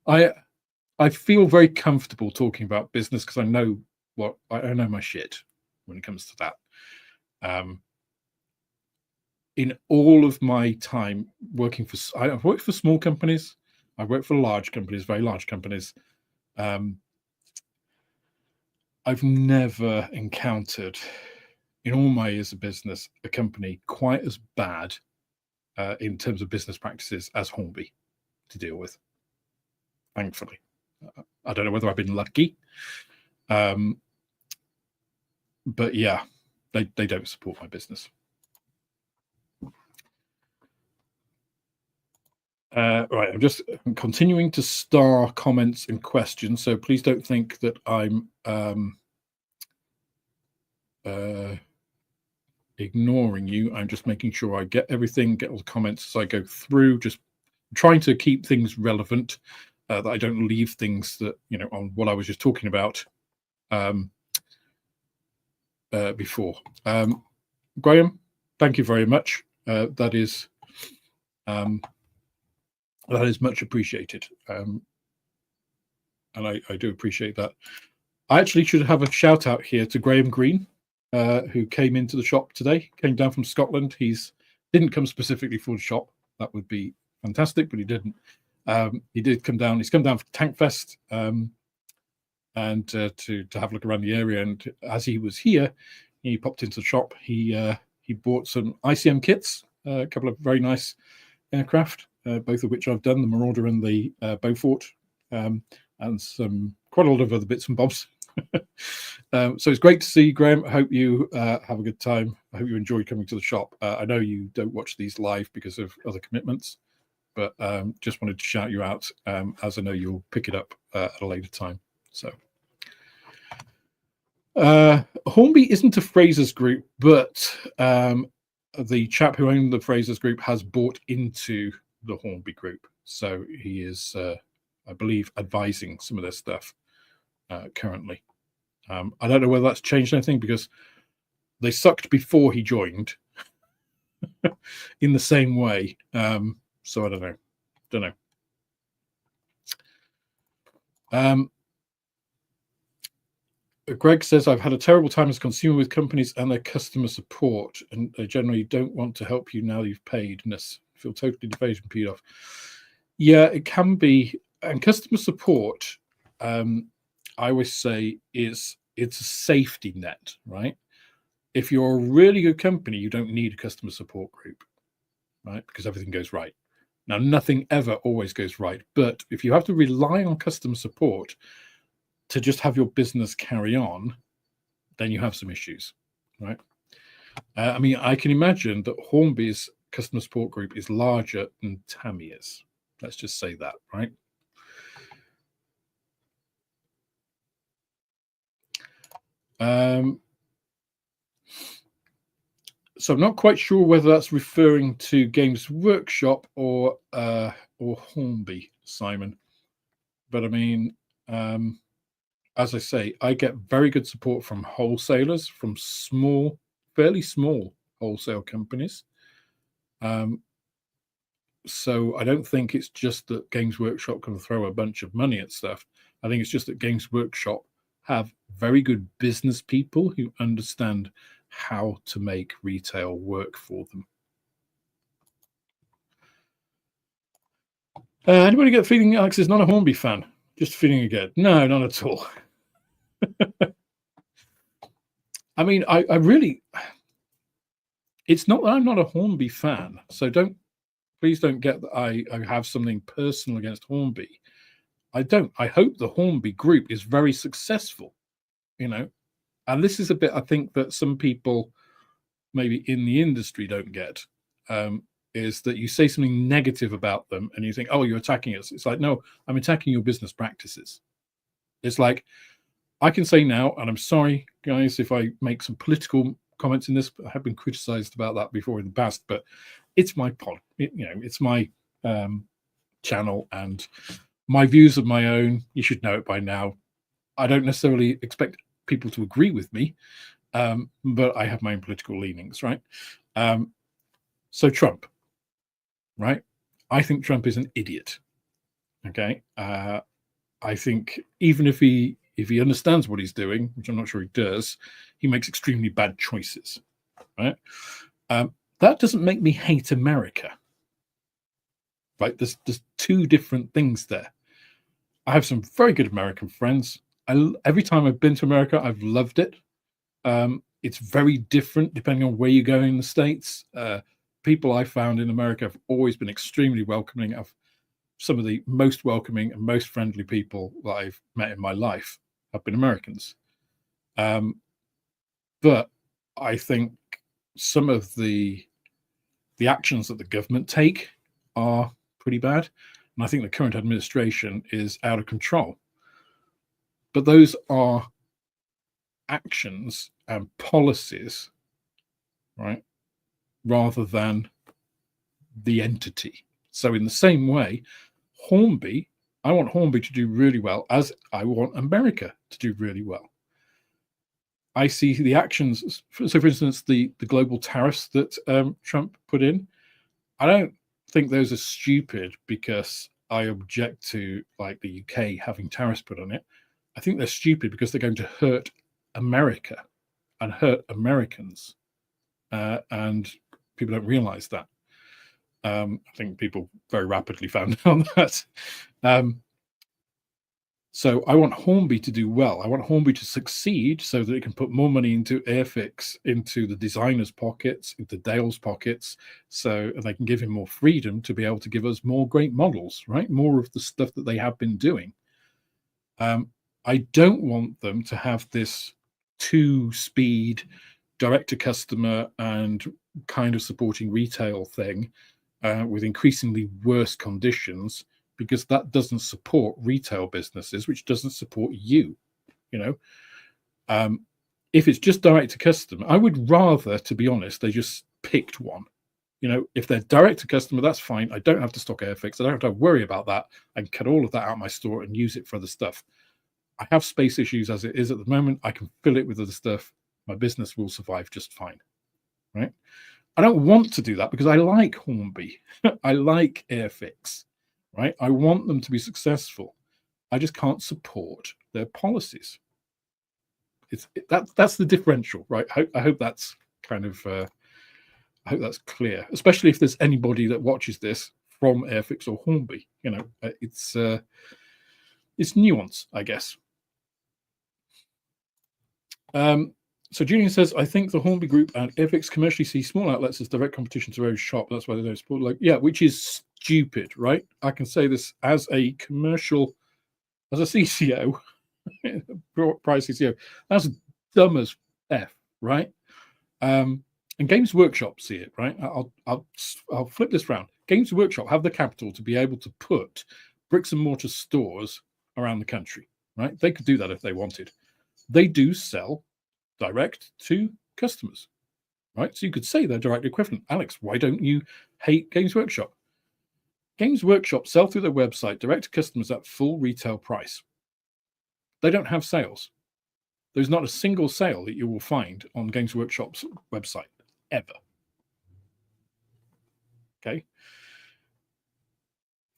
I feel very comfortable talking about business because I know my shit when it comes to that. In all of my time working I've worked for small companies, I've worked for large companies, very large companies. I've never encountered, in all my years of business, a company quite as bad in terms of business practices as Hornby to deal with. Thankfully, I don't know whether I've been lucky, but yeah, they don't support my business. Right, I'm just continuing to star comments and questions, so please don't think that I'm ignoring you. I'm just making sure I get everything, get all the comments as I go through, just trying to keep things relevant, that I don't leave things that, on what I was just talking about before. Graham, thank you very much. That is much appreciated. And I do appreciate that. I actually should have a shout out here to Graham Green, who came into the shop today, came down from Scotland. Didn't come specifically for the shop. That would be fantastic, but he didn't. He did come down. He's come down for Tankfest and to have a look around the area. And as he was here, he popped into the shop. He bought some ICM kits, a couple of very nice aircraft, both of which I've done, the Marauder and the Beaufort, and quite a lot of other bits and bobs. So it's great to see you, Graham. I hope you have a good time. I hope you enjoy coming to the shop. I know you don't watch these live because of other commitments, but just wanted to shout you out, as I know you'll pick it up at a later time. So Hornby isn't a Frasers group, but the chap who owned the Frasers group has bought into the Hornby group. So he is, I believe, advising some of their stuff currently. I don't know whether that's changed anything because they sucked before he joined in the same way. So I don't know. Greg says, I've had a terrible time as a consumer with companies and their customer support, and they generally don't want to help you now you've paid. And feel totally defeated and peed off. Yeah, it can be. And customer support, I always say, it's a safety net, right? If you're a really good company, you don't need a customer support group, right? Because everything goes right. Now, nothing ever always goes right. But if you have to rely on customer support to just have your business carry on, then you have some issues, right? I mean, I can imagine that Hornby's customer support group is larger than Tammier's. Let's just say that, right? So I'm not quite sure whether that's referring to Games Workshop or Hornby, Simon. But I mean, as I say, I get very good support from wholesalers, from fairly small wholesale companies. So I don't think it's just that Games Workshop can throw a bunch of money at stuff. I think it's just that Games Workshop have very good business people who understand how to make retail work for them. Anybody get the feeling Alex is not a Hornby fan? Just feeling again? No, not at all. I mean, I really, it's not that I'm not a Hornby fan. So please don't get that I have something personal against Hornby. I don't. I hope the Hornby group is very successful, and this is a bit I think that some people maybe in the industry don't get, is that you say something negative about them and you think, oh, you're attacking us. It's like, no, I'm attacking your business practices. It's like, I can say now, and I'm sorry, guys, if I make some political comments in this, but I have been criticized about that before in the past, but it's my it's my channel and my views of my own. You should know it by now. I don't necessarily expect people to agree with me, but I have my own political leanings, right? So Trump, right? I think Trump is an idiot. Okay. I think even if he understands what he's doing, which I'm not sure he does, he makes extremely bad choices, right? That doesn't make me hate America, right? There's two different things there. I have some very good American friends. Every time I've been to America, I've loved it. It's very different depending on where you go in the States. People I found in America have always been extremely welcoming. Some of the most welcoming and most friendly people that I've met in my life have been Americans. But I think some of the actions that the government take are pretty bad. And I think the current administration is out of control. But those are actions and policies, right, rather than the entity. So in the same way, Hornby, I want Hornby to do really well, as I want America to do really well. I see the actions. So, for instance, the global tariffs that Trump put in, I don't think those are stupid because I object to like the UK having tariffs put on it. I think they're stupid because they're going to hurt America and hurt Americans, and people don't realize that. I think people very rapidly found out that. So I want Hornby to do well. I want Hornby to succeed so that it can put more money into Airfix, into the designers' pockets, into Dale's pockets, so they can give him more freedom to be able to give us more great models, right? More of the stuff that they have been doing. I don't want them to have this two-speed direct-to-customer and kind of supporting retail thing with increasingly worse conditions, because that doesn't support retail businesses, which doesn't support you. If it's just direct to customer, I would rather, to be honest, they just picked one. If they're direct to customer, that's fine. I don't have to stock Airfix. I don't have to worry about that. I can cut all of that out of my store and use it for other stuff. I have space issues as it is at the moment. I can fill it with other stuff. My business will survive just fine, right? I don't want to do that because I like Hornby. I like Airfix, right? I want them to be successful. I just can't support their policies. That's the differential, right? I hope that's kind of I hope that's clear, especially if there's anybody that watches this from Airfix or Hornby. It's nuance, I guess. So Julian says, I think the Hornby Group and Airfix commercially see small outlets as direct competition to their own shop. That's why they don't support. Which is stupid, right? I can say this as a commercial, as a CCO, price CCO. That's dumb as F, right? And Games Workshop see it, right? I'll flip this round. Games Workshop have the capital to be able to put bricks and mortar stores around the country, right? They could do that if they wanted. They do sell direct to customers, right? So you could say they're direct equivalent. Alex, why don't you hate Games Workshop? Games Workshop sell through their website direct to customers at full retail price. They don't have sales. There's not a single sale that you will find on Games Workshop's website, ever. Okay.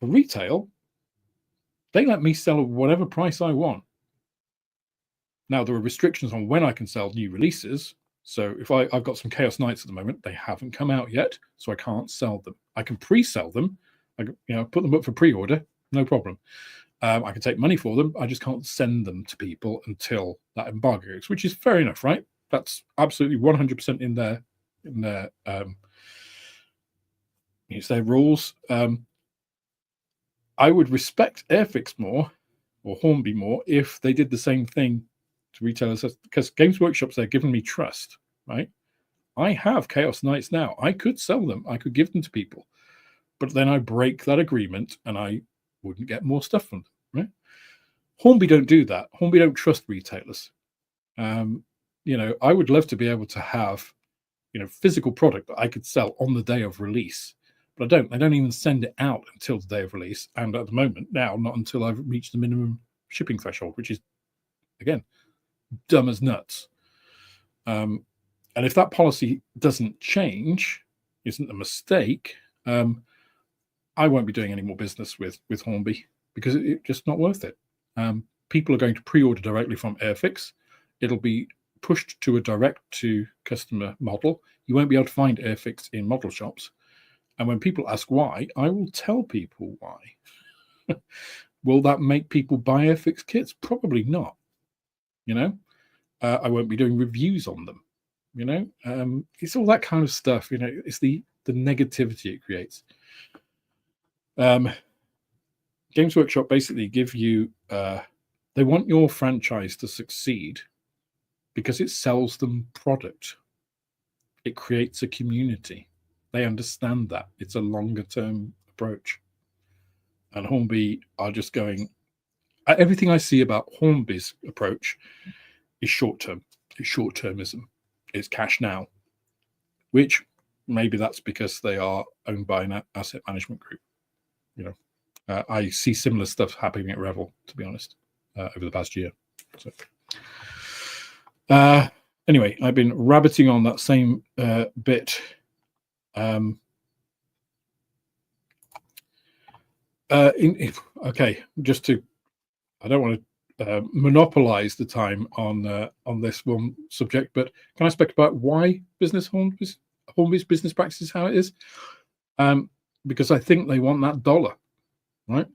For retail, they let me sell at whatever price I want. Now, there are restrictions on when I can sell new releases. So if I've got some Chaos Knights at the moment, they haven't come out yet, so I can't sell them. I can pre-sell them. I put them up for pre-order, no problem. I can take money for them. I just can't send them to people until that embargo goes, which is fair enough, right? That's absolutely 100% in their it's their rules. I would respect Airfix more or Hornby more if they did the same thing to retailers, because Games Workshop's there giving me trust, right? I have Chaos Knights now. I could sell them. I could give them to people, but then I break that agreement and I wouldn't get more stuff from them, right? Hornby don't do that. Hornby don't trust retailers. I would love to be able to have, physical product that I could sell on the day of release, but I don't. I don't even send it out until the day of release, and at the moment now, not until I've reached the minimum shipping threshold, which is, again, dumb as nuts. And if that policy doesn't change, isn't a mistake, I won't be doing any more business with Hornby because it's just not worth it. People are going to pre-order directly from Airfix. It'll be pushed to a direct-to-customer model. You won't be able to find Airfix in model shops. And when people ask why, I will tell people why. Will that make people buy Airfix kits? Probably not. I won't be doing reviews on them. It's all that kind of stuff. It's the negativity it creates. Games Workshop basically give you, they want your franchise to succeed because it sells them product. It creates a community. They understand that. It's a longer term approach. And Hornby are just going, everything I see about Hornby's approach is short term. It's short termism. It's cash now, which maybe that's because they are owned by an asset management group. I see similar stuff happening at Revel, to be honest, over the past year. So, Anyway, I've been rabbiting on that same bit. Okay, just to, I don't want to monopolize the time on this one subject, but can I speak about why Hornby's business practice is how it is? Because I think they want that dollar, right?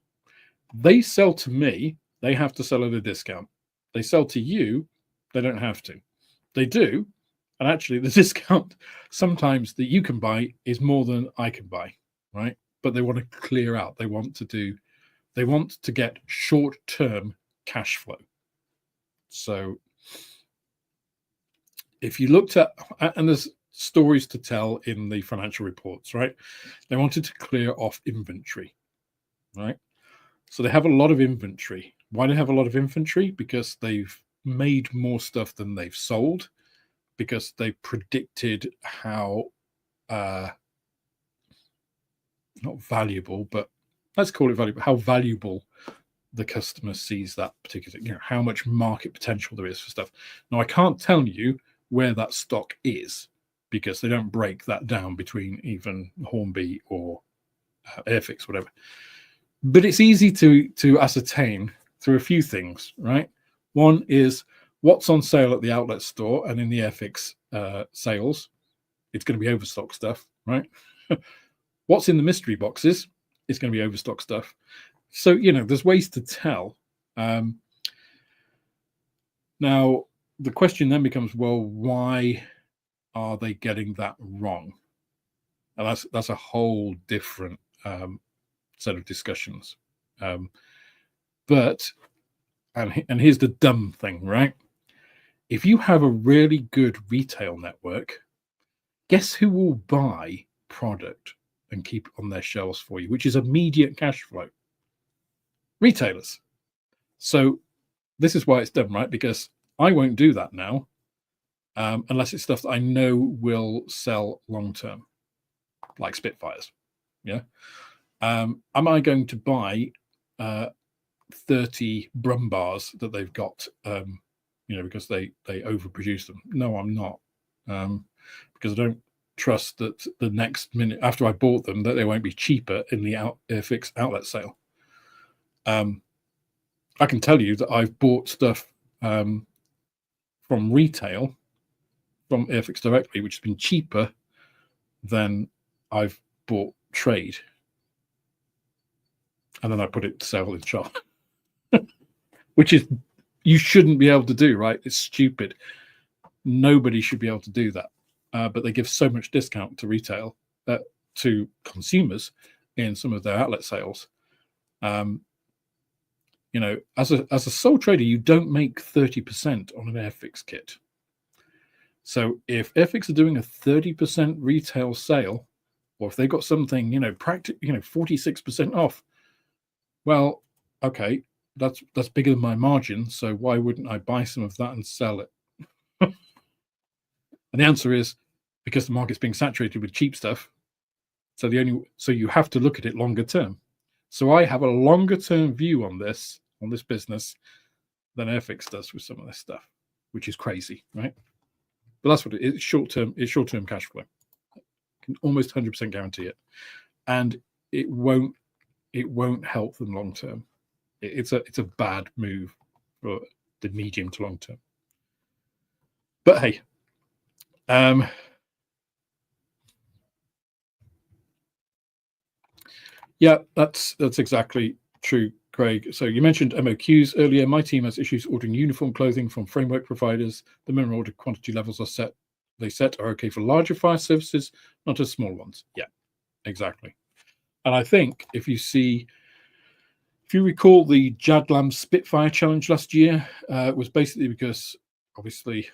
They sell to me, they have to sell at a discount. They sell to you, they don't have to. They do, and actually the discount sometimes that you can buy is more than I can buy, right? But they want to clear out. They want to get short-term cash flow. So if you looked at, and there's stories to tell in the financial reports, right? They wanted to clear off inventory, right? So they have a lot of inventory. Why do they have a lot of inventory? Because they've made more stuff than they've sold, because they predicted how not valuable, but let's call it valuable, how valuable the customer sees that particular, how much market potential there is for stuff. Now, I can't tell you where that stock is because they don't break that down between even Hornby or Airfix, whatever. But it's easy to ascertain through a few things, right? One is what's on sale at the outlet store and in the Airfix sales. It's going to be overstock stuff, right? What's in the mystery boxes is going to be overstock stuff. So, there's ways to tell. Now, the question then becomes, well, why are they getting that wrong? And that's a whole different set of discussions. But here's the dumb thing, right? If you have a really good retail network, guess who will buy product and keep it on their shelves for you, which is immediate cash flow? Retailers. So this is why it's done, right? Because I won't do that now unless it's stuff that I know will sell long term, like Spitfires. Yeah. Am I going to buy 30 Brum bars that they've got, because they overproduce them? No, I'm not, because I don't trust that the next minute after I bought them that they won't be cheaper in the Airfix outlet sale. I can tell you that I've bought stuff from retail, from Airfix directly, which has been cheaper than I've bought trade. And then I put it to sale in shop, which is, you shouldn't be able to do, right? It's stupid. Nobody should be able to do that. But they give so much discount to retail, to consumers in some of their outlet sales. As a sole trader, you don't make 30% on an Airfix kit. So if Airfix are doing a 30% retail sale, or if they've got something, 46% off, well, okay, that's bigger than my margin. So why wouldn't I buy some of that and sell it? And the answer is because the market's being saturated with cheap stuff. So you have to look at it longer term. So I have a longer term view on this business than Airfix does with some of this stuff, which is crazy, right? But that's what it is. It's short term cash flow. I can almost 100% guarantee it. And it won't help them long term. It's a bad move for the medium to long term. But hey, yeah, that's exactly true, Craig. So you mentioned MOQs earlier. My team has issues ordering uniform clothing from framework providers. The minimum order quantity levels are okay for larger fire services, not as small ones. Yeah, exactly. And I think if you recall the Jadlam Spitfire challenge last year, it was basically because obviously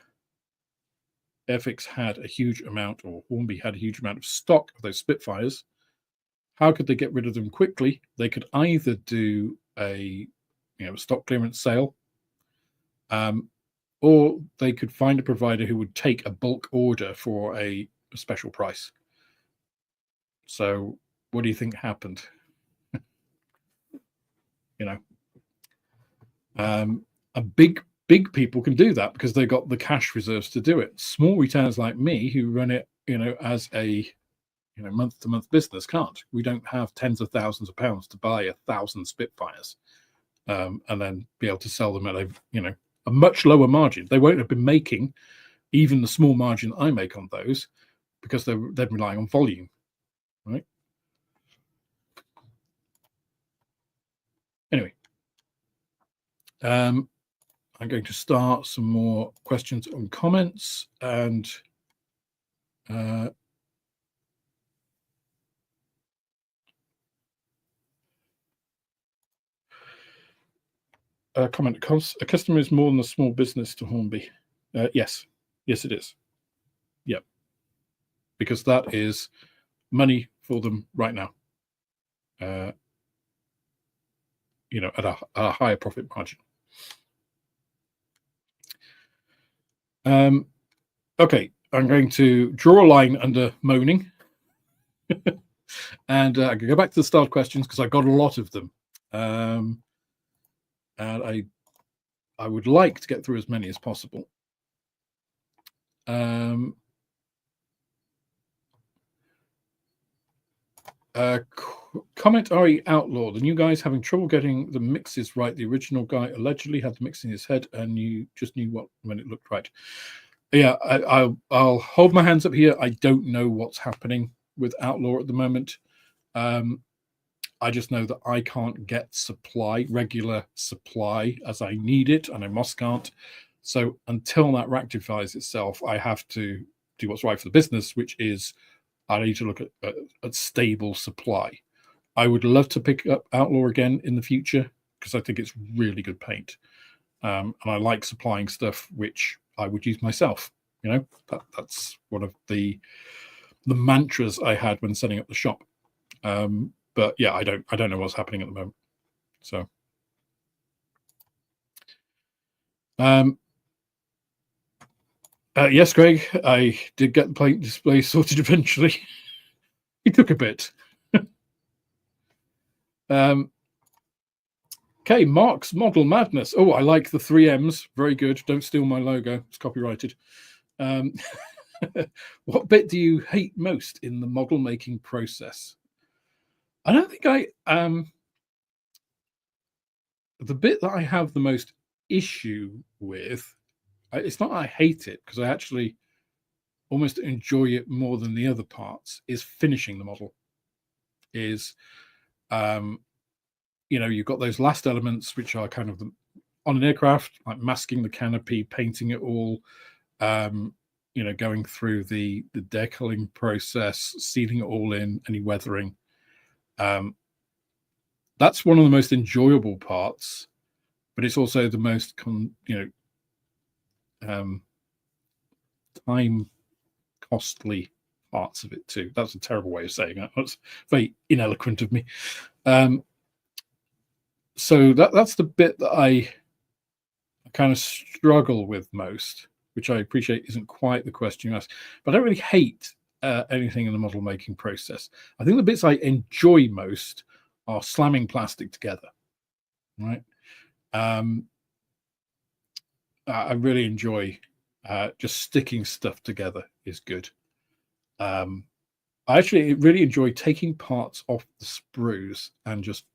Airfix had a huge amount, or Hornby had a huge amount of stock of those Spitfires. How could they get rid of them quickly? They could either do a stock clearance sale, or they could find a provider who would take a bulk order for a special price. So what do you think happened? A big big people can do that because they've got the cash reserves to do it. Small retailers like me who run it, as a month-to-month business can't. We don't have tens of thousands of pounds to buy 1,000 Spitfires and then be able to sell them at a much lower margin. They won't have been making even the small margin I make on those because they're relying on volume, right? Anyway, I'm going to start some more questions and comments, and comment: a customer is more than a small business to Hornby. Yes, it is. Yep, because that is money for them right now. At a higher profit margin. Okay, I'm going to draw a line under moaning, and I can go back to the start questions because I've got a lot of them, and I would like to get through as many as possible. Comment RE Outlaw: the new guy's having trouble getting the mixes right. The original guy allegedly had the mix in his head and you just knew when it looked right. Yeah, I'll hold my hands up here. I don't know what's happening with Outlaw at the moment. I just know that I can't get regular supply as I need it, and I can't. So until that rectifies itself, I have to do what's right for the business, which is I need to look at stable supply. I would love to pick up Outlaw again in the future because I think it's really good paint, and I like supplying stuff which I would use myself. That's one of the mantras I had when setting up the shop. But yeah, I don't know what's happening at the moment. So, yes, Greg, I did get the paint display sorted eventually. It took a bit. Okay, Mark's Model Madness. Oh, I like the 3 M's. Very good. Don't steal my logo. It's copyrighted. What bit do you hate most in the model making process? I don't think the bit that I have the most issue with, it's not I hate it, because I actually almost enjoy it more than the other parts, is finishing the model. You've got those last elements, which are kind of on an aircraft, like masking the canopy, painting it all, going through the decaling process, sealing it all in, any weathering. That's one of the most enjoyable parts, but it's also the most time costly parts of it too. That's a terrible way of saying that. That's very ineloquent of me. So that's the bit that I kind of struggle with most, which I appreciate isn't quite the question you asked. But I don't really hate anything in the model making process. I think the bits I enjoy most are slamming plastic together, right? I really enjoy just sticking stuff together is good. I actually really enjoy taking parts off the sprues and just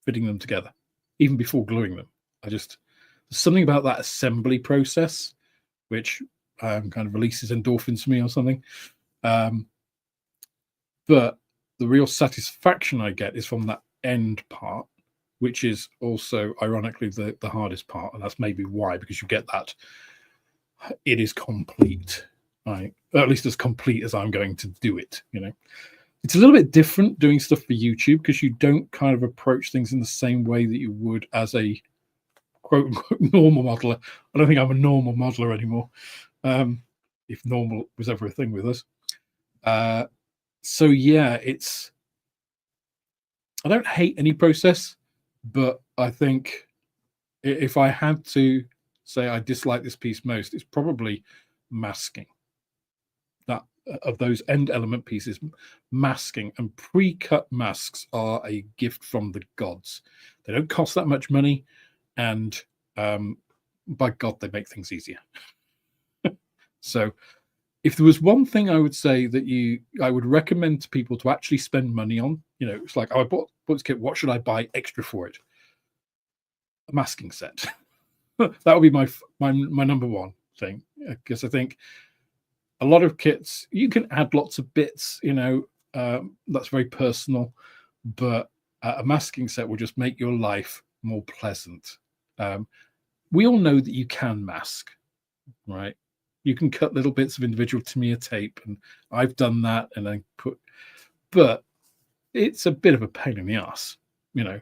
fitting them together, even before gluing them. There's something about that assembly process which kind of releases endorphins for me or something. But the real satisfaction I get is from that end part, which is also ironically the hardest part, and that's maybe why, because you get that it is complete, right? Or at least as complete as I'm going to do it. It's a little bit different doing stuff for YouTube because you don't kind of approach things in the same way that you would as a quote unquote normal modeler. I don't think I'm a normal modeler anymore, if normal was ever a thing with us. So yeah, I don't hate any process, but I think if I had to say I dislike this piece most, it's probably masking. That of those end element pieces, masking and pre-cut masks are a gift from the gods. They don't cost that much money, and by God, they make things easier. So if there was one thing I would say that I would recommend to people to actually spend money on, it's like, oh, I bought this kit, what should I buy extra for it? A masking set. That would be my number one thing, because I think a lot of kits, you can add lots of bits, that's very personal, but a masking set will just make your life more pleasant. We all know that you can mask, right? You can cut little bits of individual Tamiya tape, and I've done that, and then but it's a bit of a pain in the ass, and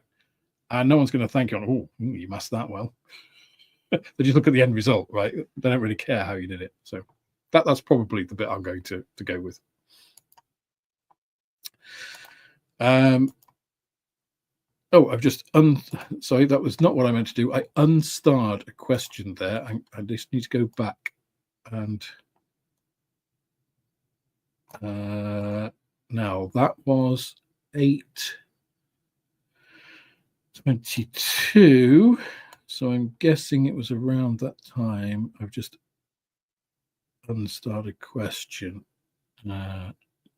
no one's going to thank you on, oh, you masked that well. They just look at the end result, right? They don't really care how you did it. So that's probably the bit I'm going to go with. Oh, I've just sorry, that was not what I meant to do. I unstarred a question there. I just need to go back and now that was 8:22. So I'm guessing it was around that time. I've just unstarred a question.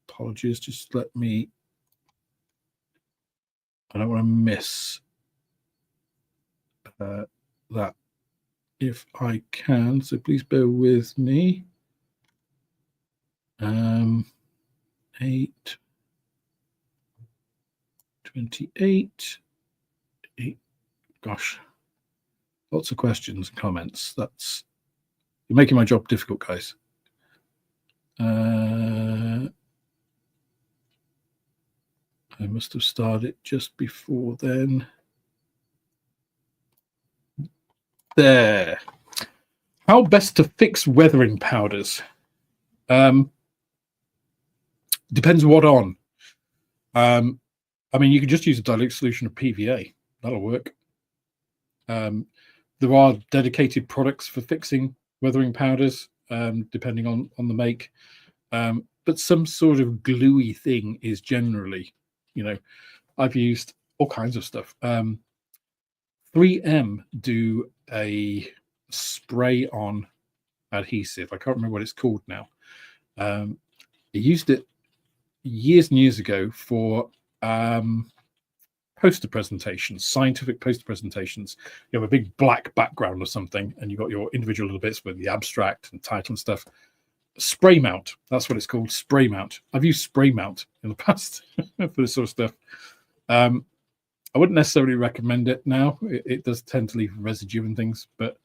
Apologies, just let me. I don't want to miss that if I can. So please bear with me. 8:28. Gosh, lots of questions and comments. You're making my job difficult, guys. I must have started just before then. There. How best to fix weathering powders? Depends what on. I mean, you can just use a dilute solution of PVA. That'll work. There are dedicated products for fixing weathering powders, depending on the make. But some sort of gluey thing is generally, I've used all kinds of stuff. 3M do a spray-on adhesive. I can't remember what it's called now. I used it years and years ago for poster presentations, scientific poster presentations. You have a big black background or something, and you've got your individual little bits with the abstract and title and stuff. Spray mount, that's what it's called, spray mount. I've used spray mount in the past for this sort of stuff. I wouldn't necessarily recommend it now. It does tend to leave residue and things, but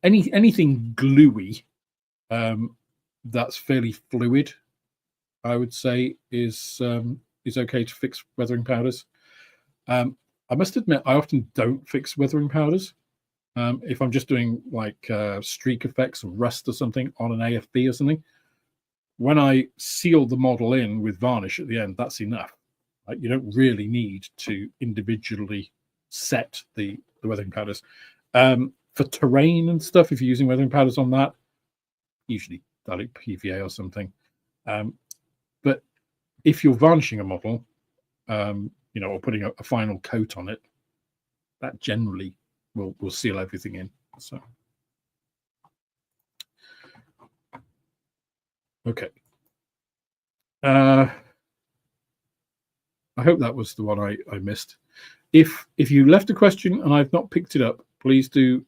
anything gluey that's fairly fluid, I would say is okay to fix weathering powders. I must admit, I often don't fix weathering powders. If I'm just doing like streak effects or rust or something on an AFB or something, when I seal the model in with varnish at the end, that's enough. You don't really need to individually set the weathering powders. For terrain and stuff, if you're using weathering powders on that, usually dilute PVA or something. But if you're varnishing a model, or putting a final coat on it, that generally will seal everything in. So, okay. I hope that was the one I missed. If you left a question and I've not picked it up, please do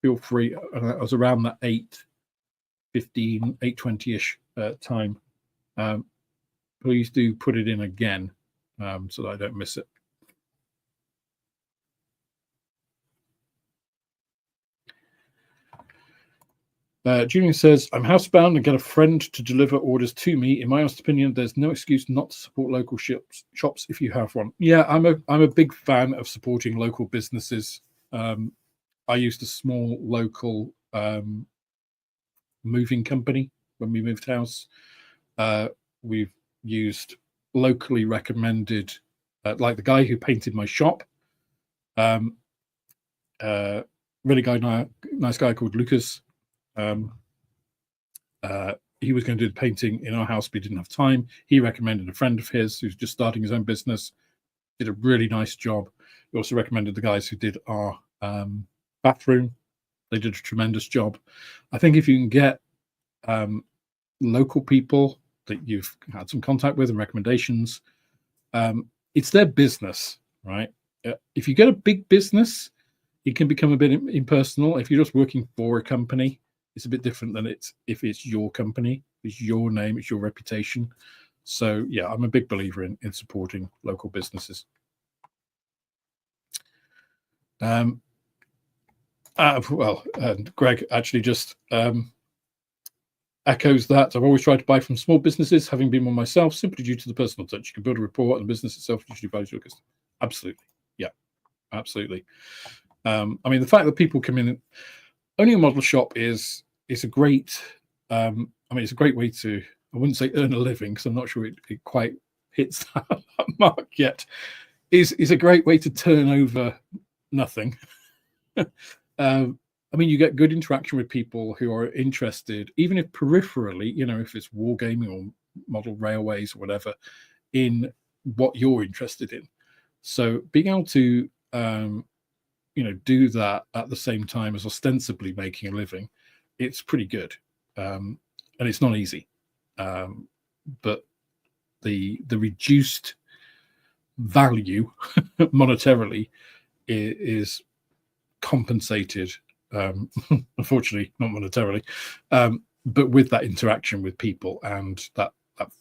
feel free. I was around that 8:15, 8:20-ish time. Please do put it in again so that I don't miss it. Julian says, I'm housebound and get a friend to deliver orders to me. In my honest opinion, there's no excuse not to support local shops if you have one. Yeah, I'm a big fan of supporting local businesses. I used a small local moving company when we moved house. We've used locally recommended, like the guy who painted my shop. Really nice guy called Lucas. He was going to do the painting in our house, but he didn't have time. He recommended a friend of his who's just starting his own business, did a really nice job. He also recommended the guys who did our bathroom They did a tremendous job. I think if you can get local people that you've had some contact with and recommendations, it's their business, right? If you get a big business, it can become a bit impersonal. If you're just working for a company, it's a bit different than if it's your company, it's your name, it's your reputation. So yeah, I'm a big believer in supporting local businesses. And Greg actually just echoes that. I've always tried to buy from small businesses, having been one myself, simply due to the personal touch. You can build a rapport, and the business itself usually values your customer. Absolutely, yeah, absolutely. I mean, the fact that people come in, owning a model shop is a great. I mean, it's a great way to. I wouldn't say earn a living, because I'm not sure it quite hits that mark yet. Is a great way to turn over nothing. I mean, you get good interaction with people who are interested, even if peripherally, if it's wargaming or model railways or whatever, in what you're interested in. So being able to, do that at the same time as ostensibly making a living, it's pretty good. And it's not easy. But the reduced value monetarily is compensated, unfortunately not monetarily, but with that interaction with people and that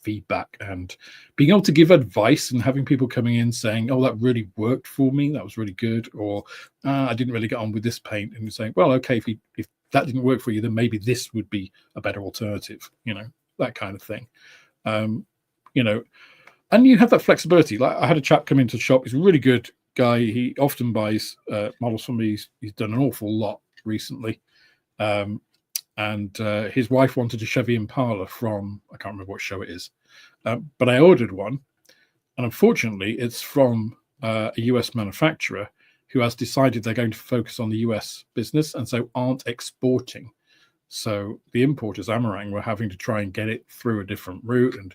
feedback and being able to give advice and having people coming in saying, oh, that really worked for me, that was really good, or I didn't really get on with this paint, and you're saying, well, okay, if that didn't work for you, then maybe this would be a better alternative, that kind of thing. And you have that flexibility. Like, I had a chap come into the shop. He's a really good guy. He often buys models from me. He's done an awful lot recently. And his wife wanted a Chevy Impala from, I can't remember what show it is, but I ordered one. And unfortunately, it's from a US manufacturer who has decided they're going to focus on the US business and so aren't exporting. So the importers, Amarang, were having to try and get it through a different route. And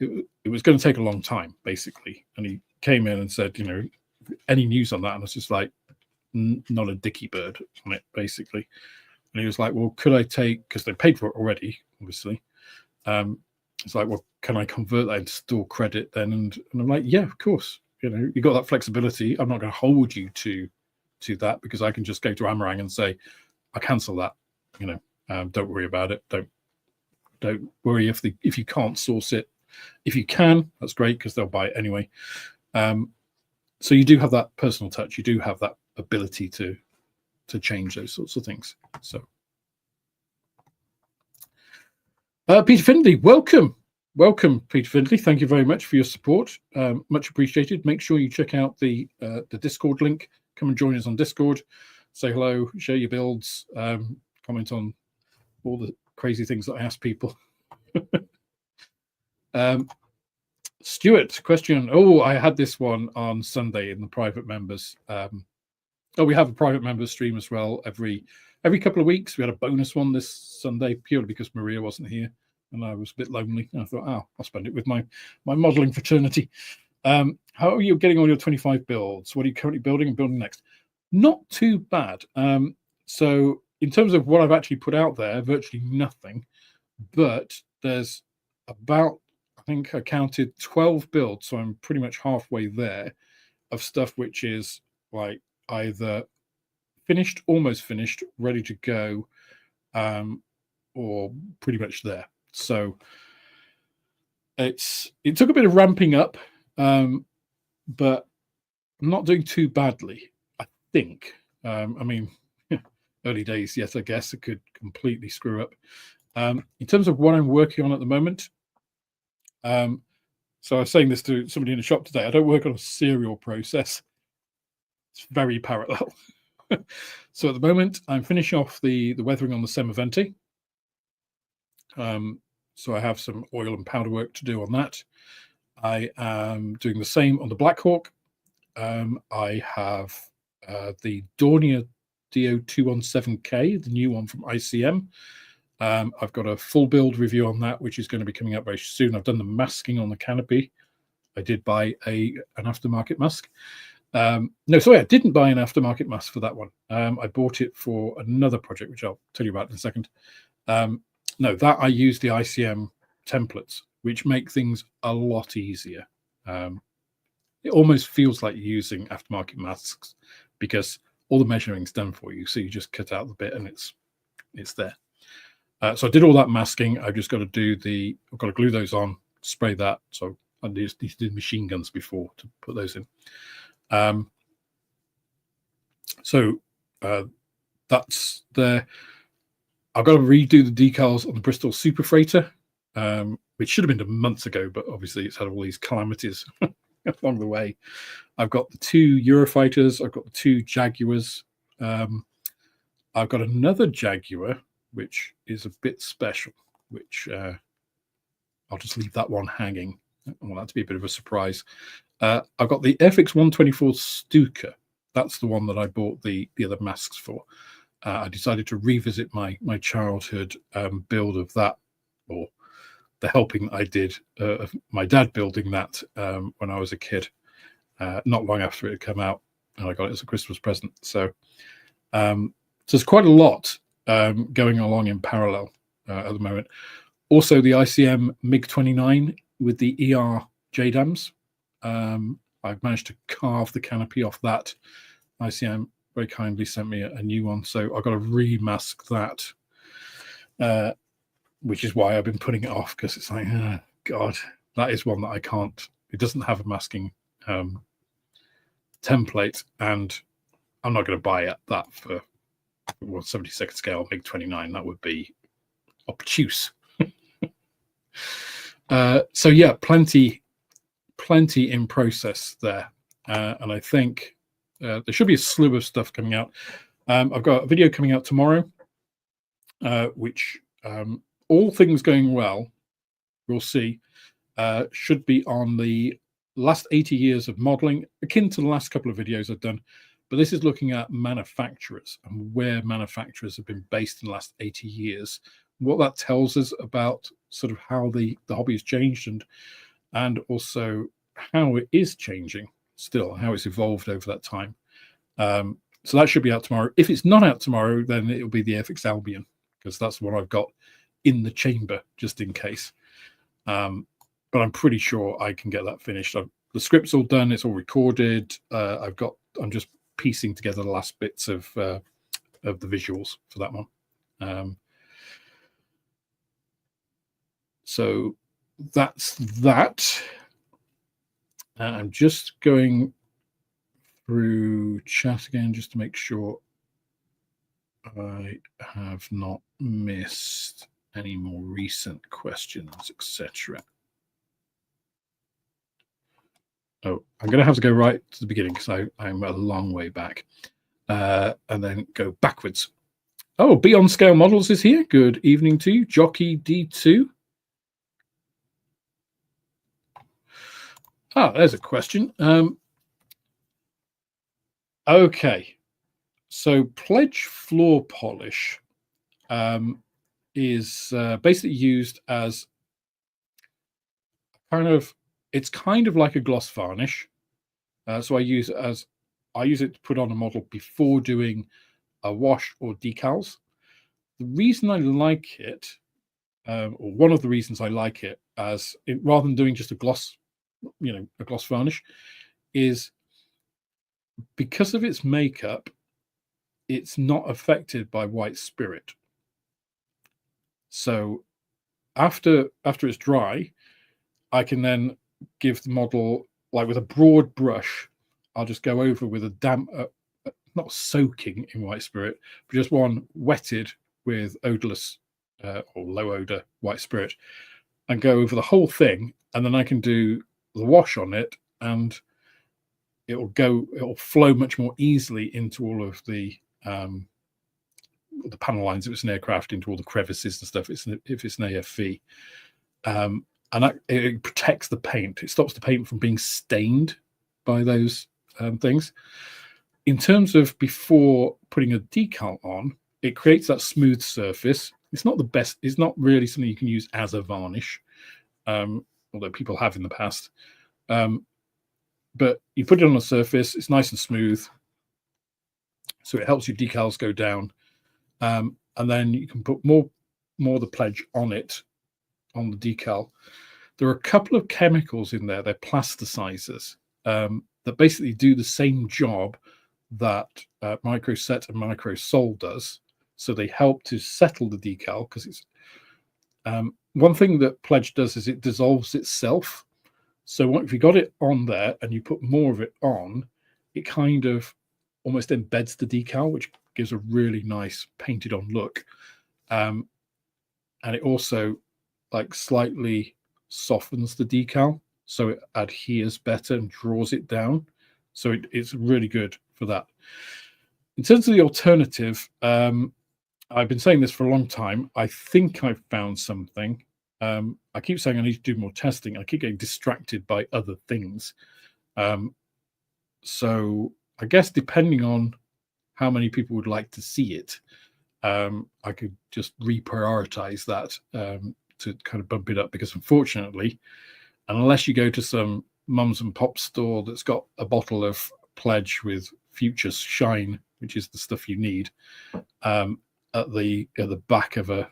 it was going to take a long time, basically. And he came in and said, any news on that? And I was just like, not a dicky bird on it, basically. And he was like, well, could I take, because they paid for it already, obviously. It's like, well, can I convert that into store credit then? And I'm like, yeah, of course. You got that flexibility. I'm not going to hold you to that, because I can just go to Amarang and say, I cancel that. Don't worry about it. Don't worry if you can't source it. If you can, that's great, because they'll buy it anyway. So you do have that personal touch. You do have that ability to change those sorts of things. So, Peter Findlay, welcome, Peter Findlay. Thank you very much for your support. Much appreciated. Make sure you check out the Discord link. Come and join us on Discord. Say hello, share your builds, comment on all the crazy things that I ask people. Stuart, question. Oh, I had this one on Sunday in the private members. We have a private members stream as well every couple of weeks. We had a bonus one this Sunday purely because Maria wasn't here and I was a bit lonely. And I thought, I'll spend it with my modeling fraternity. How are you getting on your 25 builds? What are you currently building and building next? Not too bad. So in terms of what I've actually put out there, virtually nothing, but there's about, I think I counted 12 builds, so I'm pretty much halfway there, of stuff which is like either finished, almost finished, ready to go, or pretty much there. So it took a bit of ramping up, but I'm not doing too badly, I think. I mean, early days, yes, I guess it could completely screw up. In terms of what I'm working on at the moment, so I was saying this to somebody in the shop today, I don't work on a serial process. It's very parallel. So at the moment, I'm finishing off the weathering on the Semaventi. So I have some oil and powder work to do on that. I am doing the same on the Black Hawk. I have the Dornier DO217K, the new one from ICM. I've got a full build review on that, which is going to be coming up very soon. I've done the masking on the canopy. I did buy an aftermarket mask. No, sorry, I didn't buy an aftermarket mask for that one. I bought it for another project, which I'll tell you about in a second. No, that I use the ICM templates, which make things a lot easier. It almost feels like using aftermarket masks because all the measuring's done for you. So you just cut out the bit and it's there. So I did all that masking. I've just got to I've got to glue those on, spray that. So I need to do machine guns before to put those in. That's there. I've got to redo the decals on the Bristol Super Freighter, which should have been done months ago, but obviously it's had all these calamities along the way. I've got the 2 Eurofighters. I've got the 2 Jaguars. I've got another Jaguar, which is a bit special, which I'll just leave that one hanging. I want that to be a bit of a surprise. I've got the Airfix 124 Stuka. That's the one that I bought the other masks for. I decided to revisit my childhood build of that, or the helping I did of my dad building that when I was a kid, not long after it had come out, and I got it as a Christmas present. So there's quite a lot going along in parallel at the moment. Also, the ICM MiG-29 with the ER JDAMs. I've managed to carve the canopy off that. ICM very kindly sent me a new one, so I've got to remask that, which is why I've been putting it off, because it's like, oh, God, that is one that I can't. It doesn't have a masking template, and I'm not going to buy that for 72nd scale MiG-29. That would be obtuse. So yeah, plenty in process there, and I think there should be a slew of stuff coming out. I've got a video coming out tomorrow, which all things going well, we'll see, should be on the last 80 years of modeling, akin to the last couple of videos I've done. But this is looking at manufacturers and where manufacturers have been based in the last 80 years. What that tells us about sort of how the hobby has changed, and also how it is changing still, how it's evolved over that time. So that should be out tomorrow. If it's not out tomorrow, then it'll be the Airfix Albion, because that's what I've got in the chamber just in case. But I'm pretty sure I can get that finished. The script's all done. It's all recorded. I'm just piecing together the last bits of the visuals for that one. So that's that. I'm just going through chat again just to make sure I have not missed any more recent questions, etc. Oh, I'm going to have to go right to the beginning because I'm a long way back, and then go backwards. Oh, Beyond Scale Models is here. Good evening to you. Jockey D2. There's a question. Okay, so Pledge floor polish is basically used as it's kind of like a gloss varnish. So I use it to put on a model before doing a wash or decals. The reason I like it, or one of the reasons I like it, rather than doing just a gloss varnish, is because of its makeup, it's not affected by white spirit. So after it's dry, I can then give the model, like with a broad brush, I'll just go over with a damp, not soaking in white spirit, but just one wetted with odorless or low odor white spirit, and go over the whole thing, and then I can do the wash on it, and it'll flow much more easily into all of the panel lines if it's an aircraft, into all the crevices and stuff if it's an AFV. And it protects the paint. It stops the paint from being stained by those things. In terms of before putting a decal on, it creates that smooth surface. It's not the best. It's not really something you can use as a varnish, although people have in the past. but you put it on a surface, it's nice and smooth, so it helps your decals go down. And then you can put more of the pledge on it, on the decal. There are a couple of chemicals in there, they're plasticizers, that basically do the same job that Microset and Microsol does. So they help to settle the decal, because it's one thing that pledge does is it dissolves itself. So if you got it on there and you put more of it on, it kind of almost embeds the decal, which gives a really nice painted on look. And it also like slightly softens the decal, so it adheres better and draws it down. So it's really good for that. In terms of the alternative, I've been saying this for a long time. I think I've found something. I keep saying I need to do more testing. I keep getting distracted by other things. So I guess depending on how many people would like to see it, I could just reprioritize that to kind of bump it up, because unfortunately, unless you go to some mums and pop store that's got a bottle of pledge with Future Shine, which is the stuff you need, at the back of a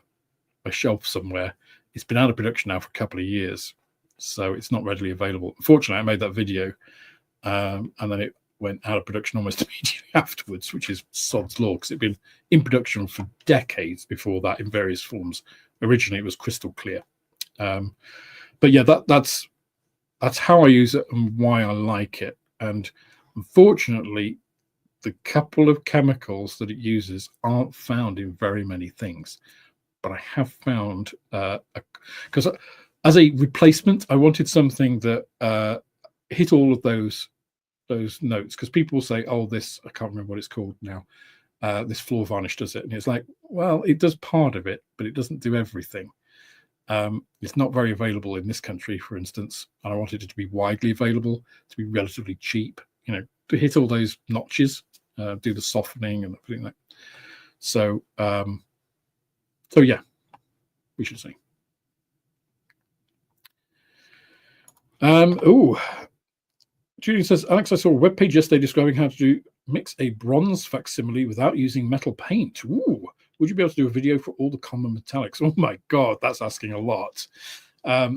shelf somewhere, it's been out of production now for a couple of years, so it's not readily available. Unfortunately, I made that video, and then it went out of production almost immediately afterwards, which is sod's law, because it'd been in production for decades before that in various forms. Originally, it was crystal clear. But yeah, that's how I use it and why I like it. And unfortunately, the couple of chemicals that it uses aren't found in very many things. But I have found, because as a replacement, I wanted something that hit all of those notes, because people say, oh, this, I can't remember what it's called now, this floor varnish does it. And it's like, well, it does part of it, but it doesn't do everything. It's not very available in this country, for instance, and I wanted it to be widely available, to be relatively cheap, to hit all those notches, do the softening and everything like that. So yeah, we should say. Julian says, Alex, I saw a webpage yesterday describing how to mix a bronze facsimile without using metal paint. Ooh, would you be able to do a video for all the common metallics? Oh my God, that's asking a lot. I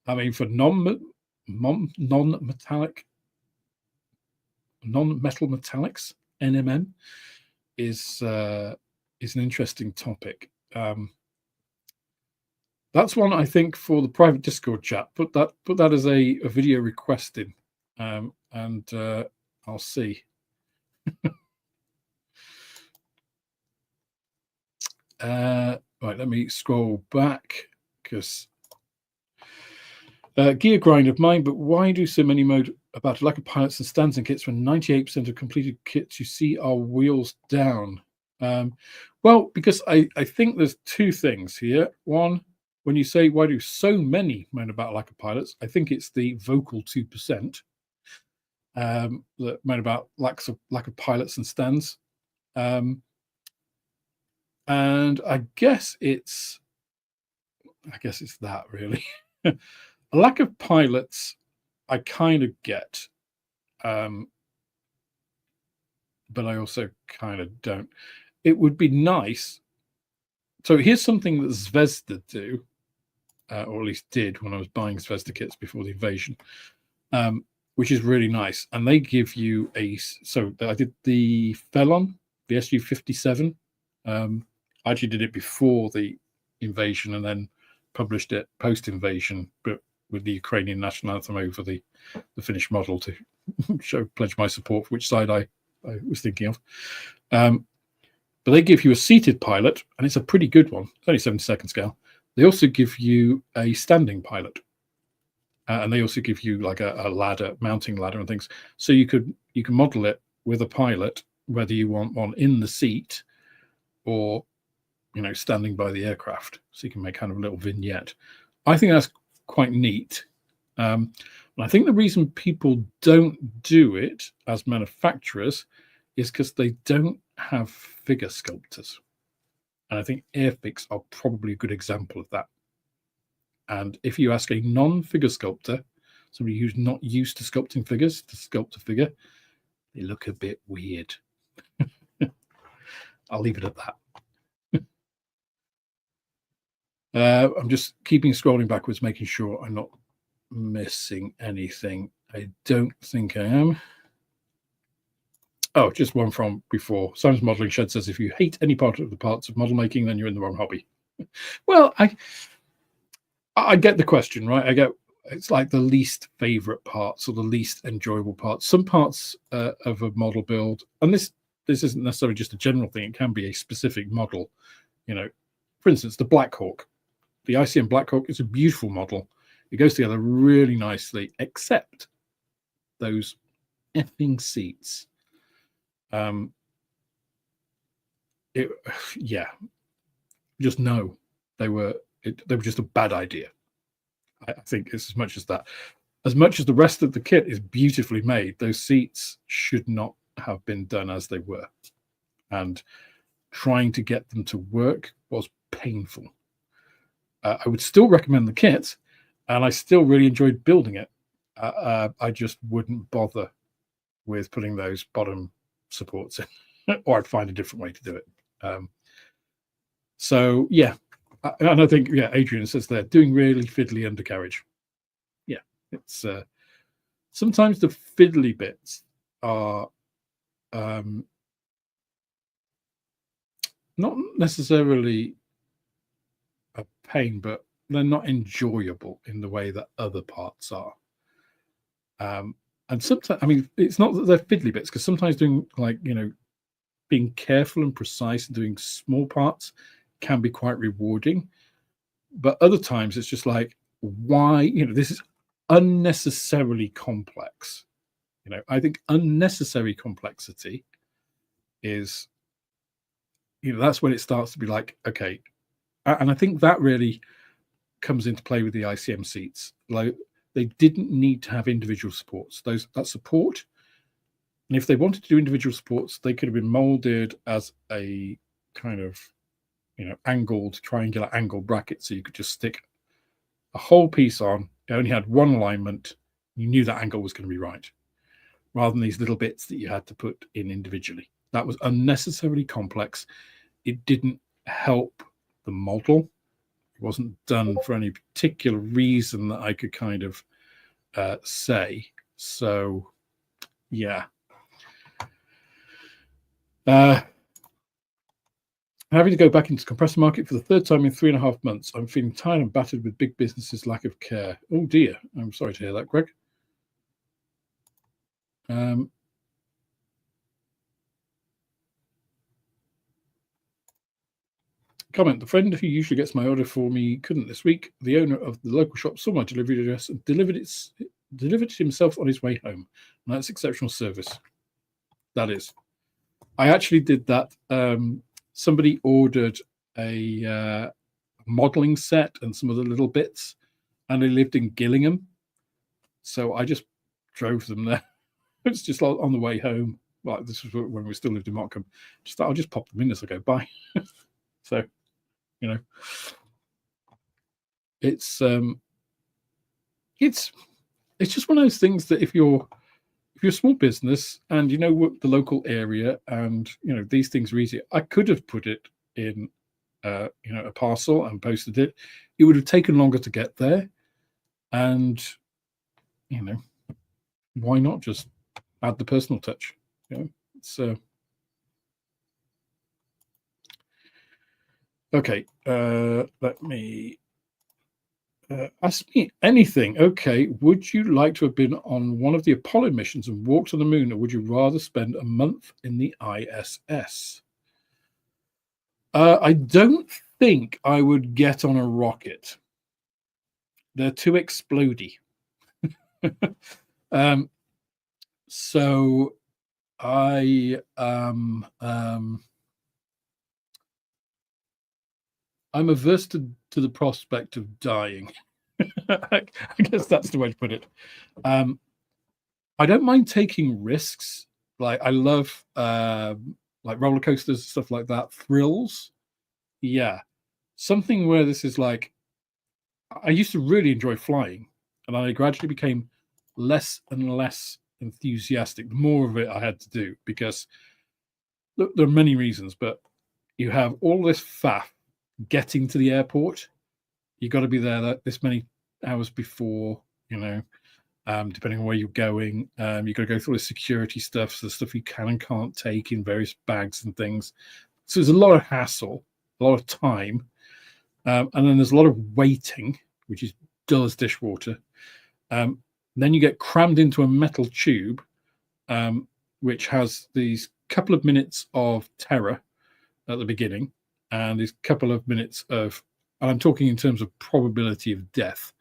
mean, for non-metal metallics, NMM is an interesting topic. That's one, I think, for the private Discord chat. Put that as a video request in, and I'll see. Right, let me scroll back, because gear grind of mine. But why do so many mode about a lack of pilots and stands and kits when 98% of completed kits you see are wheels down? Well, because I think there's two things here. One, when you say why do so many moan about lack of pilots, I think it's the vocal 2% that moan about lack of pilots and stands. And I guess it's that, really. A lack of pilots, I kind of get, but I also kind of don't. It would be nice. So here's something that Zvezda do, or at least did when I was buying Zvezda kits before the invasion, which is really nice. And they give you so I did the Felon, the SU-57. I actually did it before the invasion and then published it post-invasion, but with the Ukrainian national anthem over the finished model to pledge my support for which side I was thinking of. But they give you a seated pilot, and it's a pretty good one. It's only 72nd scale. They also give you a standing pilot, and they also give you like a ladder, mounting ladder and things. So you can model it with a pilot, whether you want one in the seat or standing by the aircraft. So you can make kind of a little vignette. I think that's quite neat. And I think the reason people don't do it as manufacturers is because they don't have figure sculptors. And I think Airfix are probably a good example of that. And if you ask a non-figure sculptor somebody who's not used to sculpting figures to sculpt a figure, they look a bit weird. I'll leave it at that. I'm just keeping scrolling backwards, making sure I'm not missing anything. I don't think I am. Oh, just one from before. Simon's Modeling Shed says, if you hate any part of the parts of model making, then you're in the wrong hobby. Well, I get the question, right? I get it's like the least favorite parts or the least enjoyable parts. Some parts of a model build, and this isn't necessarily just a general thing. It can be a specific model. You know, for instance, the Black Hawk. The ICM Black Hawk is a beautiful model. It goes together really nicely, except those effing seats. Just no, they were just a bad idea. I think it's as much as that. As much as the rest of the kit is beautifully made, those seats should not have been done as they were, and trying to get them to work was painful. I would still recommend the kit, and I still really enjoyed building it. I just wouldn't bother with putting those bottom supports in, or I'd find a different way to do it. So yeah, and I think Adrian says they're doing really fiddly undercarriage. Yeah, it's sometimes the fiddly bits are not necessarily a pain, but they're not enjoyable in the way that other parts are. And sometimes, I mean, it's not that they're fiddly bits, because sometimes doing, like, being careful and precise and doing small parts can be quite rewarding. But other times it's just like, why, this is unnecessarily complex. I think unnecessary complexity is, that's when it starts to be like, okay. And I think that really comes into play with the ICM seats. Like, they didn't need to have individual supports. That support, and if they wanted to do individual supports, they could have been molded as a kind of, angled, triangular angle bracket, so you could just stick a whole piece on. It only had one alignment. You knew that angle was going to be right, rather than these little bits that you had to put in individually. That was unnecessarily complex. It didn't help the model. It wasn't done for any particular reason that I could kind of say. So, yeah. Having to go back into the compressor market for the third time in 3.5 months. I'm feeling tired and battered with big businesses' lack of care. Oh dear. I'm sorry to hear that, Greg. Comment: the friend who usually gets my order for me couldn't this week. The owner of the local shop saw my delivery address and delivered it himself on his way home. And that's exceptional service. That is. I actually did that. Somebody ordered a modeling set and some other little bits, and they lived in Gillingham. So I just drove them there. It's just on the way home. Well, this was when we still lived in Markham. I'll just pop them in as I go by. So, it's just one of those things that if you're a small business and the local area, and these things are easy. I could have put it in a parcel and posted it. It would have taken longer to get there, and why not just add the personal touch? So okay, let me ask me anything. Okay, would you like to have been on one of the Apollo missions and walked on the moon, or would you rather spend a month in the ISS? I don't think I would get on a rocket. They're too explodey. So I'm averse to the prospect of dying. I guess that's the way to put it. I don't mind taking risks. Like, I love like roller coasters, stuff like that. Thrills. Yeah. Something where this is like, I used to really enjoy flying, and I gradually became less and less enthusiastic the more of it I had to do, because look, there are many reasons, but you have all this faff getting to the airport. You've got to be there this many hours before, depending on where you're going. You've got to go through the security stuff, so the stuff you can and can't take in various bags and things. So there's a lot of hassle, a lot of time. And then there's a lot of waiting, which is dull as dishwater. Then you get crammed into a metal tube, which has these couple of minutes of terror at the beginning, and these couple of minutes of, and I'm talking in terms of probability of death,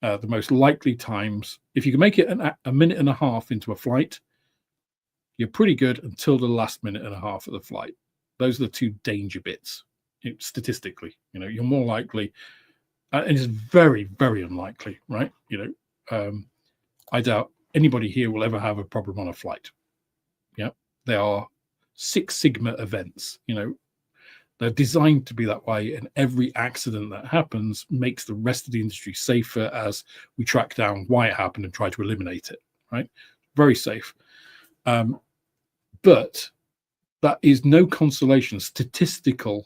the most likely times. If you can make it a minute and a half into a flight, you're pretty good until the last minute and a half of the flight. Those are the two danger bits, statistically. You're more likely, and it's very, very unlikely, right? I doubt anybody here will ever have a problem on a flight. Yeah, they are Six Sigma events. They're designed to be that way, and every accident that happens makes the rest of the industry safer as we track down why it happened and try to eliminate it, right? Very safe. But that is no consolation. Statistical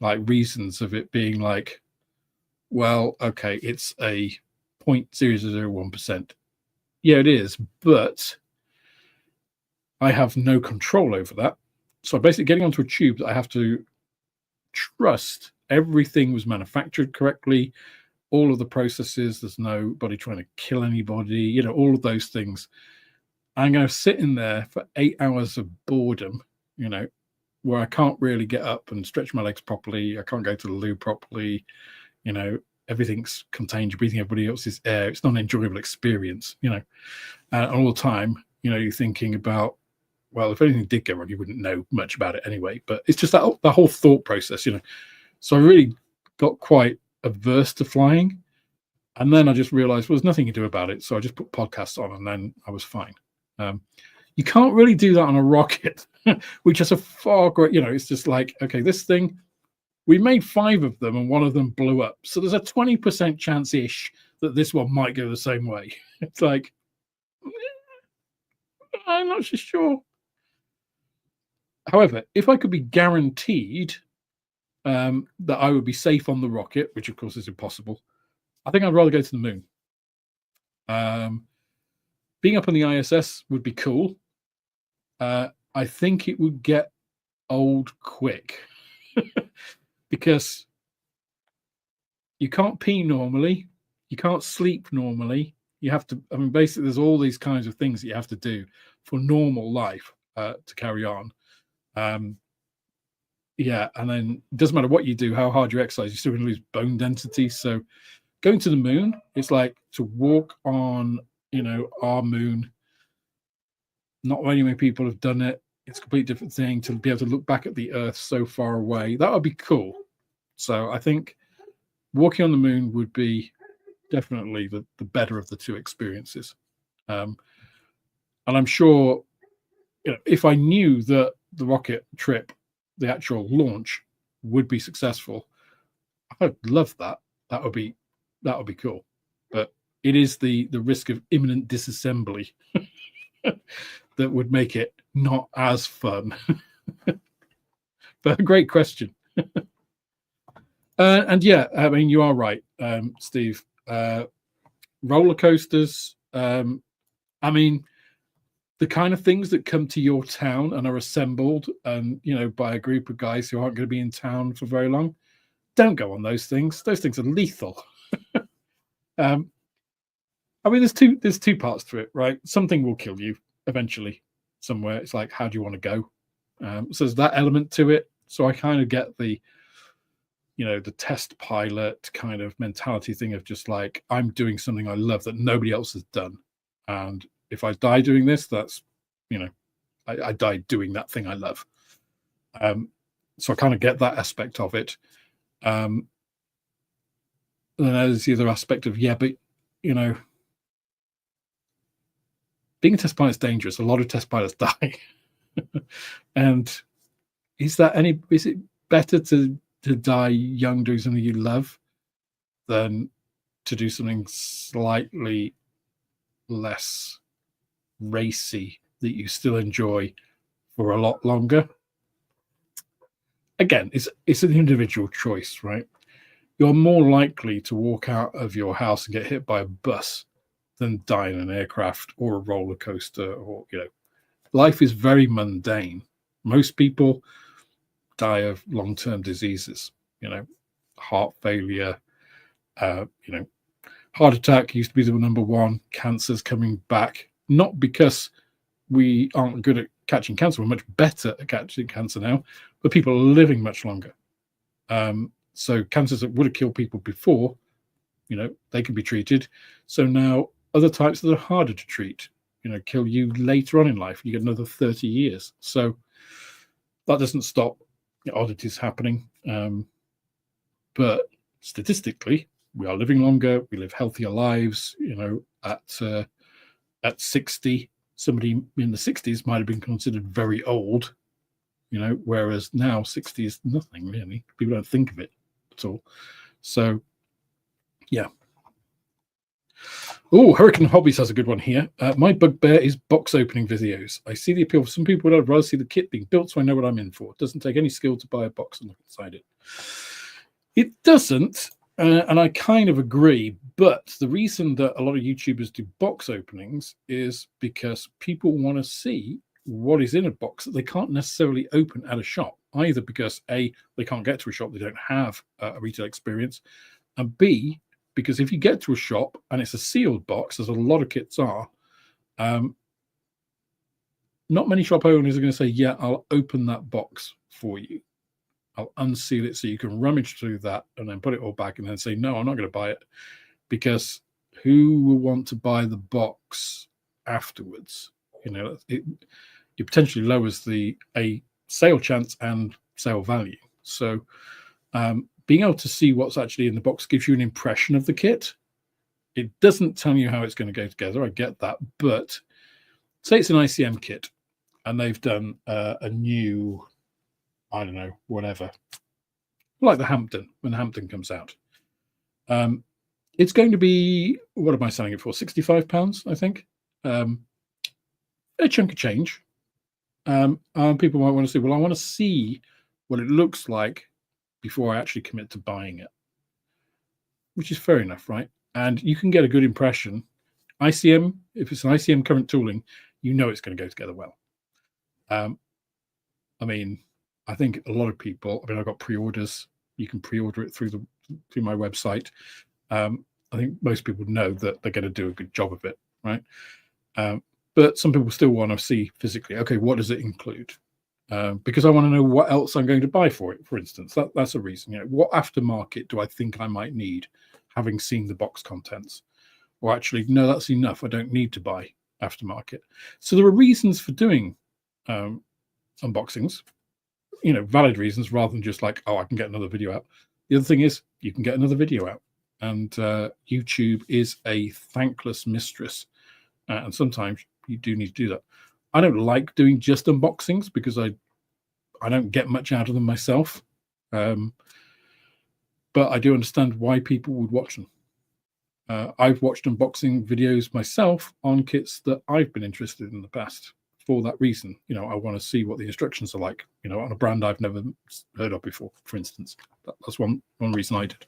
reasons of it being like, well, okay, it's a 0.001%. Yeah, it is, but I have no control over that. So basically getting onto a tube that I have to trust everything was manufactured correctly, all of the processes, there's nobody trying to kill anybody, all of those things. I'm going to sit in there for 8 hours of boredom, where I can't really get up and stretch my legs properly. I can't go to the loo properly. Everything's contained. You're breathing everybody else's air. It's not an enjoyable experience, and all the time, you're thinking about, well, if anything did go wrong, you wouldn't know much about it anyway. But it's just that the whole thought process, So I really got quite averse to flying. And then I just realized, well, there's nothing you can do about it. So I just put podcasts on, and then I was fine. You can't really do that on a rocket, which is a far great, it's just like, okay, this thing, we made 5 of them and one of them blew up. So there's a 20% chance-ish that this one might go the same way. It's like, I'm not so sure. However, if I could be guaranteed that I would be safe on the rocket, which of course is impossible, I think I'd rather go to the moon. Being up on the ISS would be cool. I think it would get old quick because you can't pee normally, you can't sleep normally. You have to, basically there's all these kinds of things that you have to do for normal life to carry on. And then it doesn't matter what you do, how hard you exercise, you're still going to lose bone density. So going to the moon, it's like to walk on, our moon. Not many people have done it. It's a completely different thing to be able to look back at the Earth so far away. That would be cool. So I think walking on the moon would be definitely the better of the two experiences. And I'm sure, if I knew that the rocket trip, the actual launch, would be successful, I'd love that. That would be cool. But it is the risk of imminent disassembly that would make it not as fun. But a great question. And yeah, you are right, Steve. Roller coasters. The kind of things that come to your town and are assembled and by a group of guys who aren't going to be in town for very long, don't go on those things. Those things are lethal. There's two parts to it, right? Something will kill you eventually somewhere. It's like, how do you want to go? So there's that element to it. So I kind of get the test pilot kind of mentality thing of just like, I'm doing something I love that nobody else has done. And if I die doing this, that's, I died doing that thing I love. So I kind of get that aspect of it. And then there's the other aspect of, but, being a test pilot is dangerous. A lot of test pilots die. And is it better to die young doing something you love than to do something slightly less racy that you still enjoy for a lot longer. Again, it's an individual choice, right? You're more likely to walk out of your house and get hit by a bus than die in an aircraft or a roller coaster, or life is very mundane. Most people die of long-term diseases, heart failure, heart attack used to be the number one. Cancer's coming back, not because we aren't good at catching cancer. We're much better at catching cancer now, but people are living much longer. So cancers that would have killed people before, they can be treated. So now other types that are harder to treat, kill you later on in life. You get another 30 years. So that doesn't stop oddities happening. But statistically, we are living longer. We live healthier lives. At 60, somebody in the 60s might have been considered very old, whereas now 60 is nothing really. People don't think of it at all. So, yeah. Oh, Hurricane Hobbies has a good one here. My bugbear is box opening videos. I see the appeal for some people, but I'd rather see the kit being built so I know what I'm in for. It doesn't take any skill to buy a box and look inside it. It doesn't, and I kind of agree, but the reason that a lot of YouTubers do box openings is because people want to see what is in a box that they can't necessarily open at a shop, either because A, they can't get to a shop, they don't have a retail experience, and B, because if you get to a shop and it's a sealed box, as a lot of kits are, not many shop owners are going to say, yeah, I'll open that box for you. I'll unseal it so you can rummage through that and then put it all back and then say, no, I'm not going to buy it, because who will want to buy the box afterwards? It potentially lowers the sale chance and sale value. So being able to see what's actually in the box gives you an impression of the kit. It doesn't tell you how it's going to go together. I get that. But say it's an ICM kit and they've done a new, I don't know, whatever, like the Hampton, when the Hampton comes out. It's going to be, what am I selling it for? £65, I think. A chunk of change. And people might want to say, well, I want to see what it looks like before I actually commit to buying it, which is fair enough, right? And you can get a good impression. ICM, if it's an ICM current tooling, it's going to go together well. I think a lot of people, I've got pre-orders. You can pre-order it through my website. I think most people know that they're going to do a good job of it, right? But some people still want to see physically, okay, what does it include? Because I want to know what else I'm going to buy for it, for instance. That's a reason. What aftermarket do I think I might need, having seen the box contents? Or actually, no, that's enough. I don't need to buy aftermarket. So there are reasons for doing unboxings, valid reasons, rather than just like, oh, I can get another video out. The other thing is you can get another video out. And YouTube is a thankless mistress. And sometimes you do need to do that. I don't like doing just unboxings because I don't get much out of them myself. But I do understand why people would watch them. I've watched unboxing videos myself on kits that I've been interested in the past for that reason. I want to see what the instructions are like, on a brand I've never heard of before, for instance. That's one reason I did.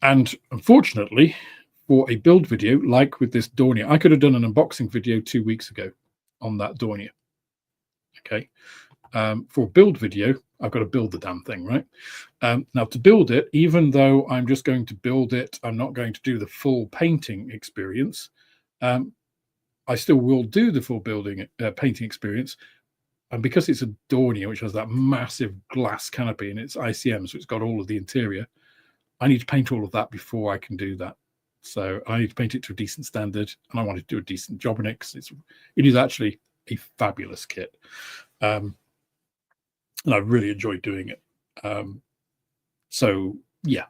And unfortunately, for a build video, like with this Dornier, I could have done an unboxing video 2 weeks ago on that Dornier. Okay. For a build video, I've got to build the damn thing, right? Now, to build it, even though I'm just going to build it, I'm not going to do the full painting experience. I still will do the full painting experience. And because it's a Dornier, which has that massive glass canopy and it's ICM, so it's got all of the interior, I need to paint all of that before I can do that. So I need to paint it to a decent standard, and I want to do a decent job in it because it is actually a fabulous kit. And I really enjoyed doing it. So, yeah.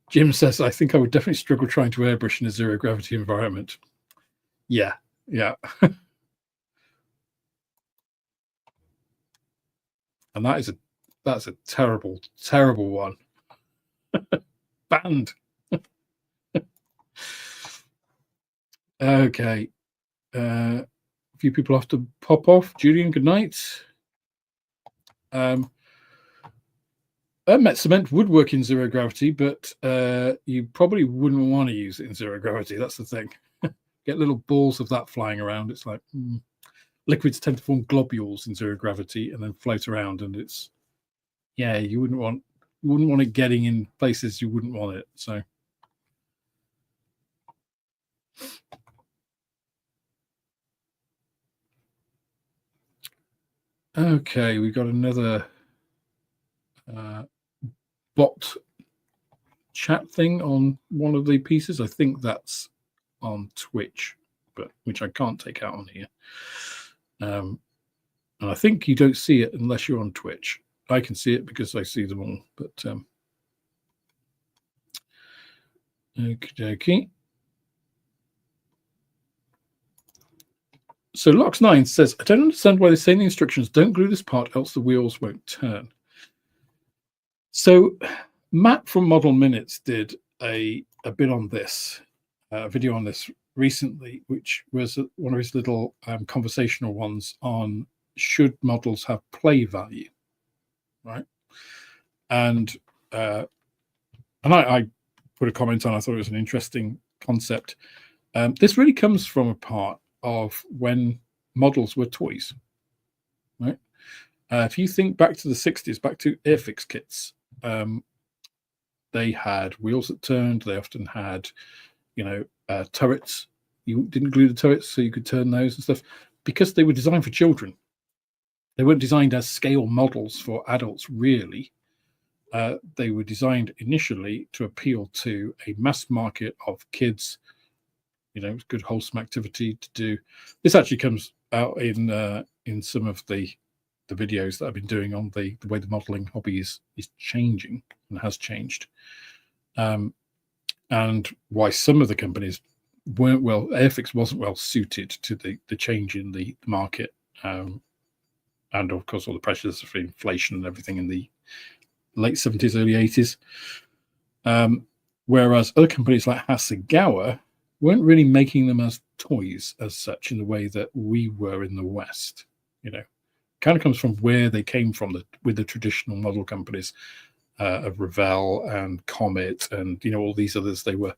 Jim says, I think I would definitely struggle trying to airbrush in a zero gravity environment. Yeah. and that's a terrible, terrible one. Banned. Okay. A few people have to pop off. Julian, good night. Met cement would work in zero gravity, but you probably wouldn't want to use it in zero gravity. That's the thing. Get little balls of that flying around. It's like liquids tend to form globules in zero gravity and then float around, and it's you wouldn't want it getting in places you wouldn't want it. So. Okay, we got another bot chat thing on one of the pieces. I think that's on Twitch, but which I can't take out on here. And I think you don't see it unless you're on Twitch. I can see it because I see them all. But okay. So Lox9 says, I don't understand why they say in the instructions, don't glue this part, else the wheels won't turn. So Matt from Model Minutes did a bit on this, a video on this recently, which was one of his little conversational ones on should models have play value, right? And I put a comment on, I thought it was an interesting concept. This really comes from a part of when models were toys, right? If you think back to the 60s, back to Airfix kits, they had wheels that turned. They often had, turrets. You didn't glue the turrets, so you could turn those and stuff because they were designed for children. They weren't designed as scale models for adults, really. They were designed initially to appeal to a mass market of kids. Good wholesome activity to do. This actually comes out in some of the videos that I've been doing on the way the modeling hobby is changing and has changed, and why some of the companies weren't well. Airfix wasn't well suited to the change in the market, and of course all the pressures of inflation and everything in the late 70s, early 80s. Whereas other companies like Hasegawa weren't really making them as toys as such in the way that we were in the West. Kind of comes from where they came from with the traditional model companies of Revell and Comet and all these others. They were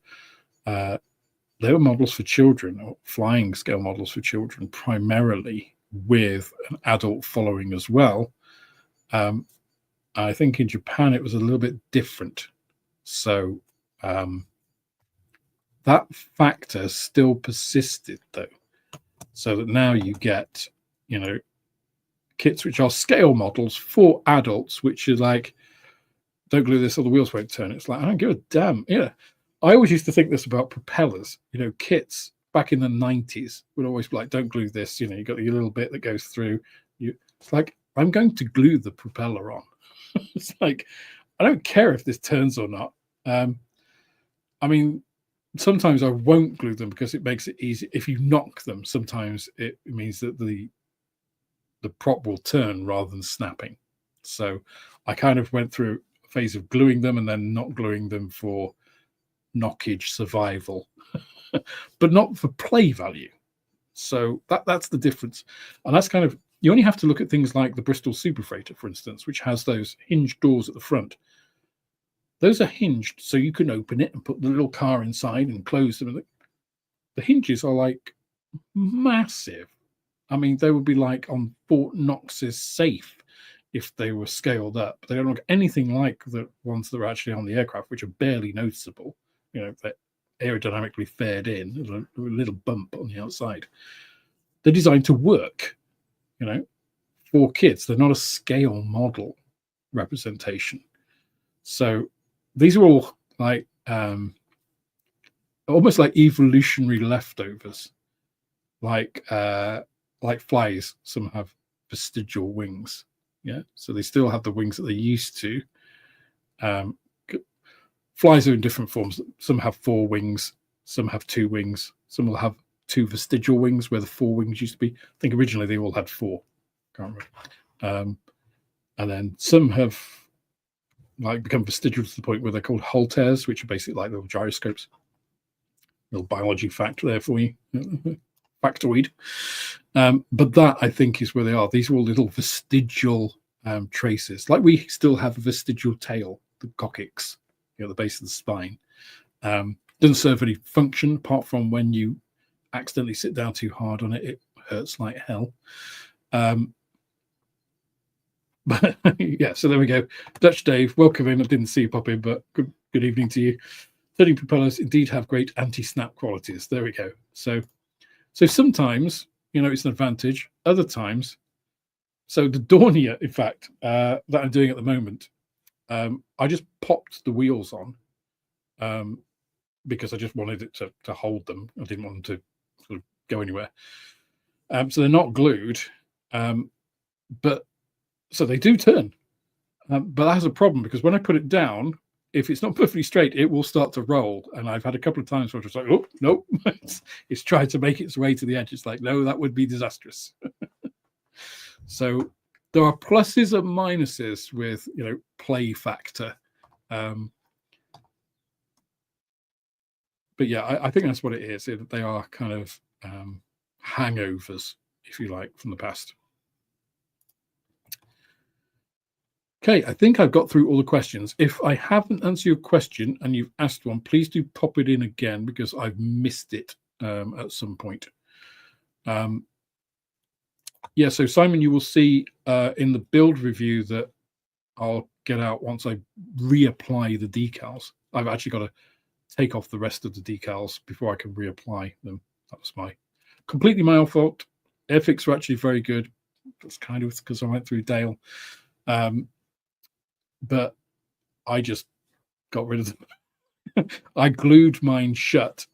models for children, or flying scale models for children, primarily with an adult following as well. I think in Japan it was a little bit different. So that factor still persisted, though, so that now you get, kits which are scale models for adults, which is like, don't glue this or the wheels won't turn. It's like, I don't give a damn. I always used to think this about propellers. Kits back in the 90s would always be like, don't glue this. You got your little bit that goes through. It's like, I'm going to glue the propeller on. It's like, I don't care if this turns or not. Sometimes I won't glue them because it makes it easy. If you knock them, sometimes it means that the prop will turn rather than snapping. So I kind of went through a phase of gluing them and then not gluing them for knockage survival, but not for play value. So that's the difference. And that's kind of, you only have to look at things like the Bristol Super Freighter, for instance, which has those hinged doors at the front. Those are hinged so you can open it and put the little car inside and close them. The hinges are like massive. They would be like on Fort Knox's safe if they were scaled up. They don't look anything like the ones that are actually on the aircraft, which are barely noticeable. They're aerodynamically fared in, a little bump on the outside. They're designed to work, for kids. They're not a scale model representation. So these are all like almost like evolutionary leftovers, like flies. Some have vestigial wings, so they still have the wings that they used to. Flies are in different forms. Some have 4 wings, some have 2 wings, some will have 2 vestigial wings where the 4 wings used to be. I think originally they all had 4. Can't remember. And then some have like become vestigial to the point where they're called Holters, which are basically like little gyroscopes. Little biology fact there for you. Factoid. But that, I think, is where they are. These are all little vestigial traces. Like we still have a vestigial tail, the coccyx, the base of the spine. Doesn't serve any function apart from when you accidentally sit down too hard on it, it hurts like hell. But yeah, so there we go. Dutch Dave, welcome in. I didn't see you pop in, but good evening to you. Turning propellers indeed have great anti-snap qualities. There we go. So sometimes, it's an advantage. Other times, so the Dornier, in fact, that I'm doing at the moment, I just popped the wheels on because I just wanted it to hold them. I didn't want them to sort of go anywhere. So they're not glued, but so they do turn. But that has a problem because when I put it down, if it's not perfectly straight, it will start to roll. And I've had a couple of times where it's like, oh, no, it's tried to make its way to the edge. It's like, no, that would be disastrous. So there are pluses and minuses with, play factor. But yeah, I think that's what it is. They are kind of hangovers, if you like, from the past. Okay, I think I've got through all the questions. If I haven't answered your question and you've asked one, please do pop it in again because I've missed it at some point. Yeah, so Simon, you will see in the build review that I'll get out once I reapply the decals. I've actually got to take off the rest of the decals before I can reapply them. That was completely my own fault. Airfix were actually very good. That's kind of because I went through Dale. But I just got rid of them. I glued mine shut.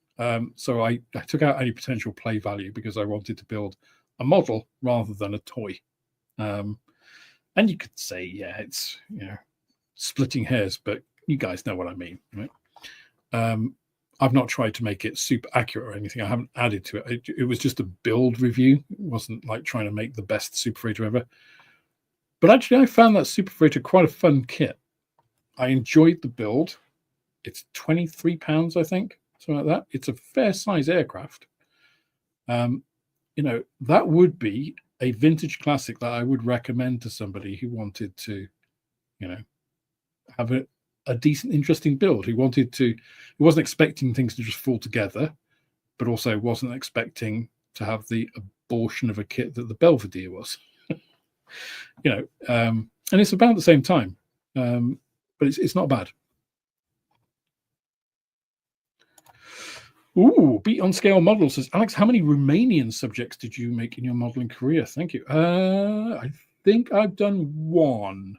So I took out any potential play value because I wanted to build a model rather than a toy. And you could say, yeah, it's, splitting hairs, but you guys know what I mean, right? I've not tried to make it super accurate or anything. I haven't added to it. It was just a build review. It wasn't like trying to make the best Super Freighter ever. But actually, I found that Super Freighter quite a fun kit. I enjoyed the build. It's £23, I think, something like that. It's a fair size aircraft. That would be a vintage classic that I would recommend to somebody who wanted to, have a decent, interesting build. Who wasn't expecting things to just fall together, but also wasn't expecting to have the abortion of a kit that the Belvedere was. And it's about the same time, but it's not bad. Ooh, Beat on Scale Model says, Alex, how many Romanian subjects did you make in your modeling career? Thank you. I think I've done one.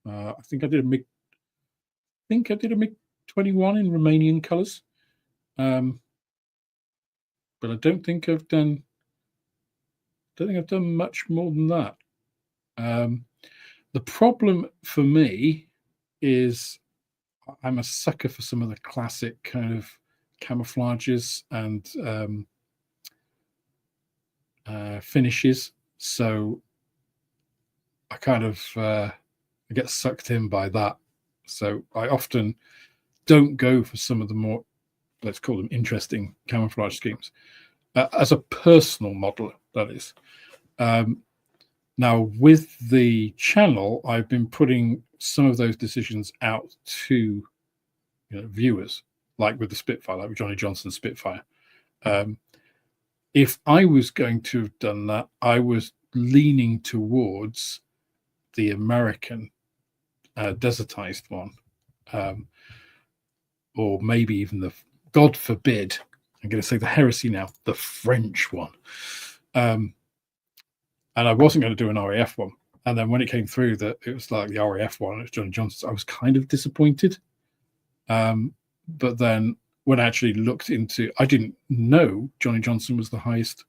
I think I did a MiG 21 in Romanian colors. But I don't think I've done much more than that. The problem for me is I'm a sucker for some of the classic kind of camouflages and finishes. So I kind of I get sucked in by that. So I often don't go for some of the more, let's call them, interesting camouflage schemes. As a personal modeler, that is. Now, with the channel, I've been putting some of those decisions out to viewers, like with the Spitfire, like with Johnny Johnson's Spitfire. If I was going to have done that, I was leaning towards the American desertized one, or maybe even the, God forbid, I'm going to say the heresy now, the French one. And I wasn't going to do an RAF one. And then when it came through that it was like the RAF one, it was Johnny Johnson's, I was kind of disappointed. But then when I actually looked into, I didn't know Johnny Johnson was the highest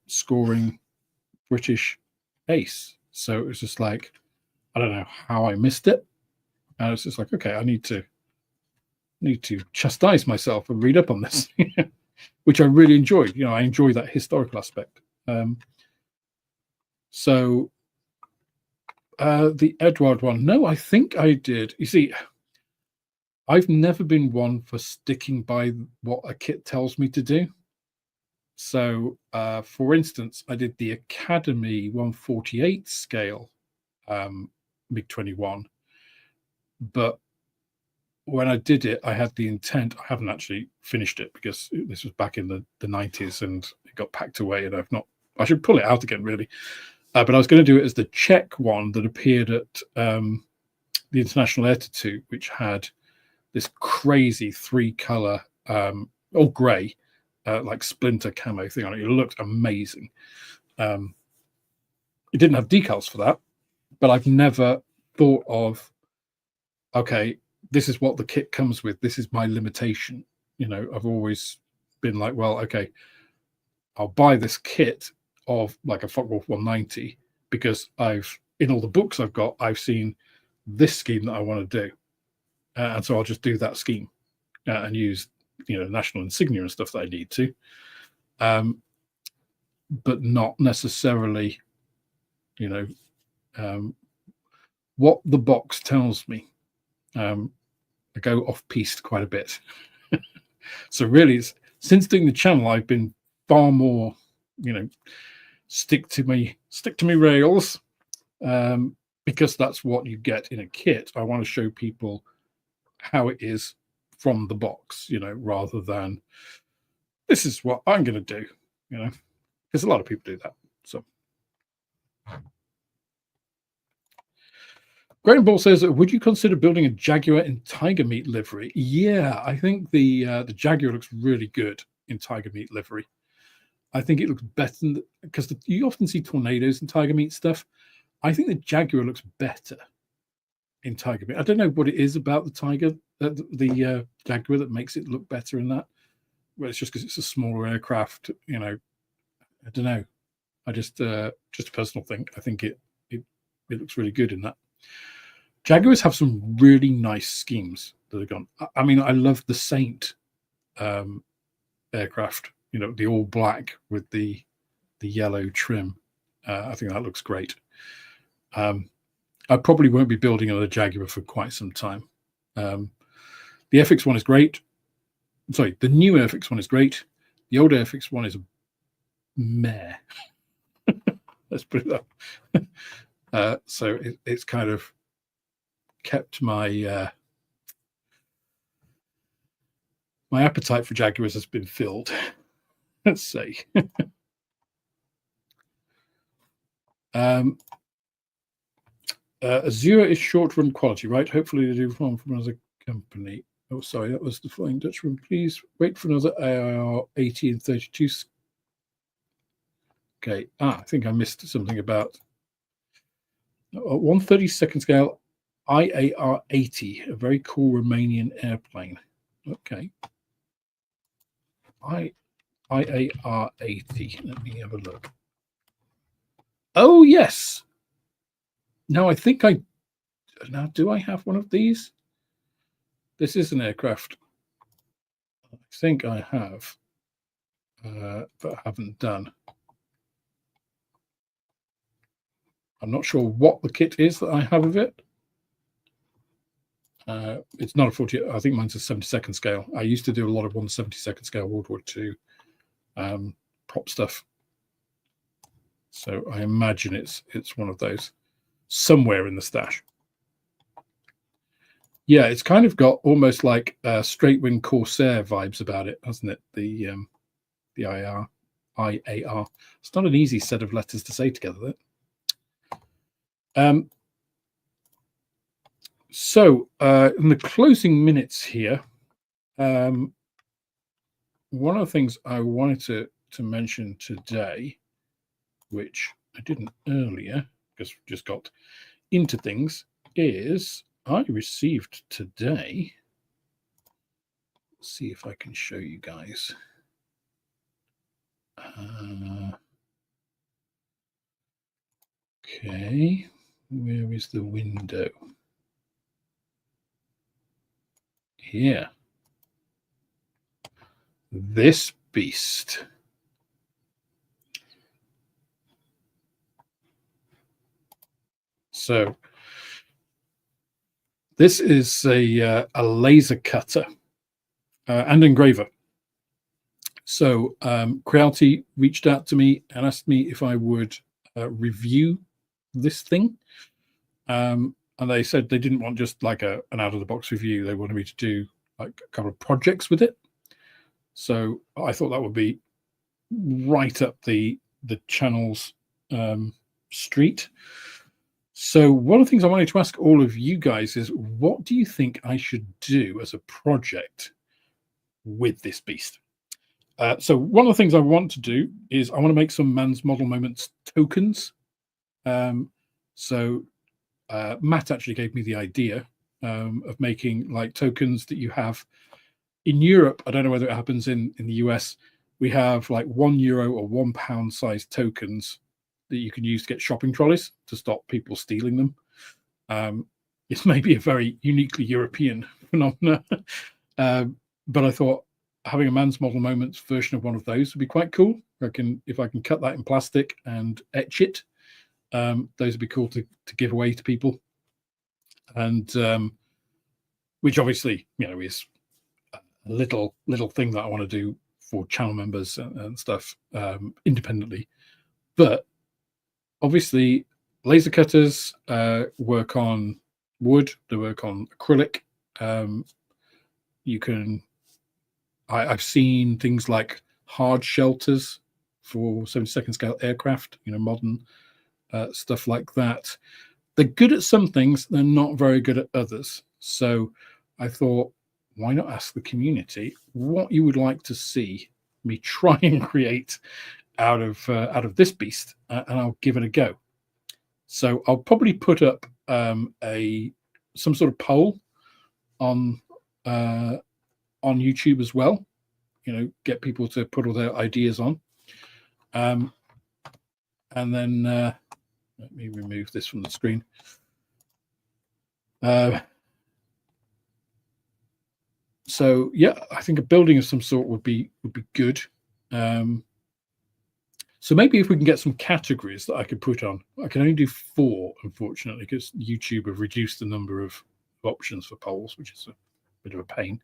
scoring British ace. So it was just like, I don't know how I missed it. And it's just like, okay, I need to chastise myself and read up on this, which I really enjoyed. I enjoy that historical aspect. So The Edward one. No, I think I did. You see, I've never been one for sticking by what a kit tells me to do. So, for instance, I did the Academy 148 scale MiG-21, but when I did it, I had the intent. I haven't actually finished it because this was back in the 90s and it got packed away, and I've not. I should pull it out again, really. But I was going to do it as the Czech one that appeared at the International Air Tattoo, which had this crazy 3-color, all grey, like splinter camo thing on it. It looked amazing. It didn't have decals for that, but I've never thought of, okay, this is what the kit comes with. This is my limitation. I've always been like, well, okay, I'll buy this kit of like a Focke-Wulf 190 because in all the books I've got, I've seen this scheme that I want to do. And so I'll just do that scheme and use, national insignia and stuff that I need to. But not necessarily, what the box tells me. I go off-piste quite a bit. So really, since doing the channel, I've been far more, stick to me rails, because that's what you get in a kit. I want to show people how it is from the box, rather than this is what I'm going to do, because a lot of people do that. So Graham Ball says, would you consider building a Jaguar in tiger meat livery? Yeah, I think the Jaguar looks really good in tiger meat livery. I think it looks better because you often see tornadoes and tiger meat stuff. I think the Jaguar looks better in tiger meat. I don't know what it is about the tiger, the Jaguar, that makes it look better in that. Well, it's just because it's a smaller aircraft. I don't know. I just a personal thing. I think it looks really good in that. Jaguars have some really nice schemes that have gone. I mean, I love the Saint aircraft. The all black with the yellow trim. I think that looks great. I probably won't be building another Jaguar for quite some time. The Airfix one is great. Sorry, the new Airfix one is great. The old Airfix one is meh. Let's put it up. So it's kind of kept my my appetite for Jaguars has been filled. Let's say. Azure is short-run quality, right? Hopefully they do from another company. Oh, sorry, that was the Flying Dutchman. Please wait for another AIR 80 and 32. Okay. I think I missed something about 132nd scale IAR 80, a very cool Romanian airplane. Okay. IAR 80. Let me have a look. Oh, yes. Now, I think do I have one of these? This is an aircraft I think I have, but I haven't done. I'm not sure what the kit is that I have of it. It's not a 40. I think mine's a 72nd scale. I used to do a lot of 172nd scale World War II prop stuff. So I imagine it's one of those somewhere in the stash. Yeah, it's kind of got almost like straight wing Corsair vibes about it, hasn't it? The IAR. It's not an easy set of letters to say together. So in the closing minutes here, one of the things I wanted to mention today, which I didn't earlier because we just got into things, is I received today. Let's see if I can show you guys. Okay, where is the window? Here. This beast. So this is a laser cutter and engraver. So Creality reached out to me and asked me if I would review this thing. And they said they didn't want just like an out-of-the-box review. They wanted me to do like a couple of projects with it. So I thought that would be right up the channel's street. So one of the things I wanted to ask all of you guys is, what do you think I should do as a project with this beast? So one of the things I want to do is I want to make some Man's Model Moments tokens. So Matt actually gave me the idea of making like tokens that you have in Europe. I don't know whether it happens in the US. We have like €1 or £1 size tokens that you can use to get shopping trolleys to stop people stealing them. It's maybe a very uniquely European phenomenon, but I thought having a Man's Model Moments version of one of those would be quite cool. If I can cut that in plastic and etch it, those would be cool to give away to people. And which obviously, is a little thing that I want to do for channel members and stuff independently. But obviously, laser cutters work on wood, they work on acrylic. I've seen things like hard shelters for 72nd scale aircraft, modern stuff like that. They're good at some things, they're not very good at others. So I thought, why not ask the community what you would like to see me try and create out of this beast, and I'll give it a go. So I'll probably put up some sort of poll on YouTube as well. Get people to put all their ideas on, and then let me remove this from the screen. So yeah, I think a building of some sort would be good. So maybe if we can get some categories that I could put on. I can only do 4, unfortunately, because YouTube have reduced the number of options for polls, which is a bit of a pain.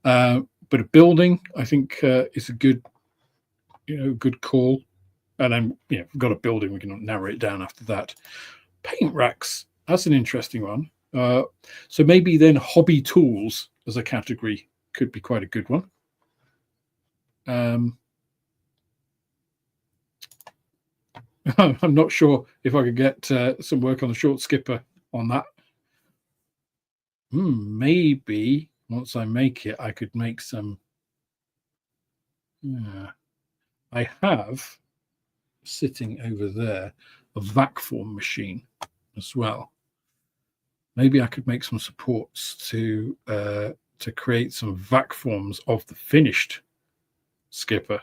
But a building, I think, is a good call. And then, if we've got a building, we can narrow it down after that. Paint racks, that's an interesting one. So maybe then hobby tools as a category could be quite a good one. I'm not sure if I could get some work on the short skipper on that. Maybe once I make it, I could make some. I have sitting over there a vac form machine as well. Maybe I could make some supports to create some vac forms of the finished skipper.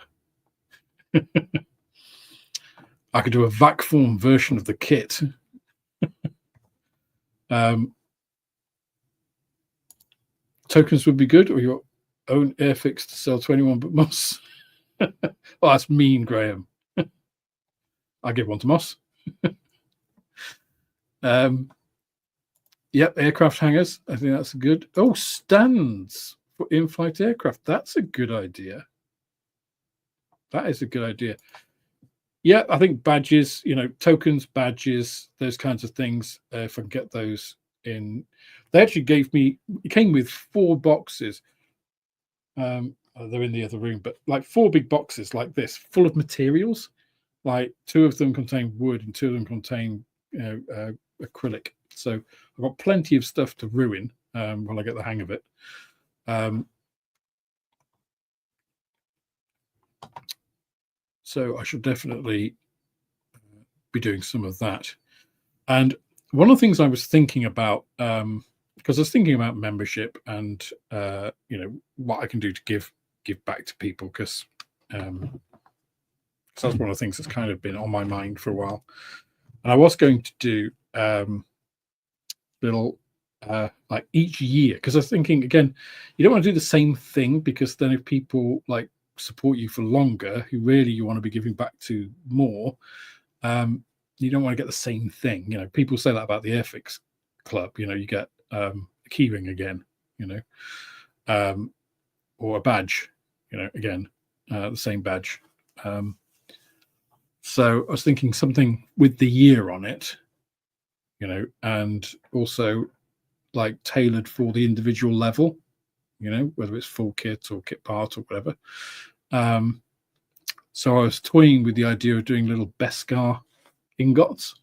I could do a vac form version of the kit. Tokens would be good, or your own Airfix to sell 21 but Moss. Well, that's mean, Graham. I'll give one to Moss. Yep, aircraft hangars. I think that's good. Oh, stands for in-flight aircraft. That's a good idea. That is a good idea. Yeah, I think badges, tokens, badges, those kinds of things. If I can get those in, they actually it came with 4 boxes. They're in the other room, but like 4 big boxes like this, full of materials. Like 2 of them contain wood and 2 of them contain, acrylic. So I've got plenty of stuff to ruin when I get the hang of it. So I should definitely be doing some of that. And one of the things I was thinking about, because I was thinking about membership and what I can do to give back to people, because that's one of the things that's kind of been on my mind for a while. And I was going to do little like each year, because I was thinking, again, you don't want to do the same thing, because then if people like support you for longer, who really you want to be giving back to more, you don't want to get the same thing. You know, people say that about the Airfix club. You know, you get a keyring again, you know, or a badge, you know, again, the same badge. So I was thinking something with the year on it, you know, and also like tailored for the individual level, you know, whether it's full kit or kit part or whatever. So I was toying with the idea of doing little Beskar ingots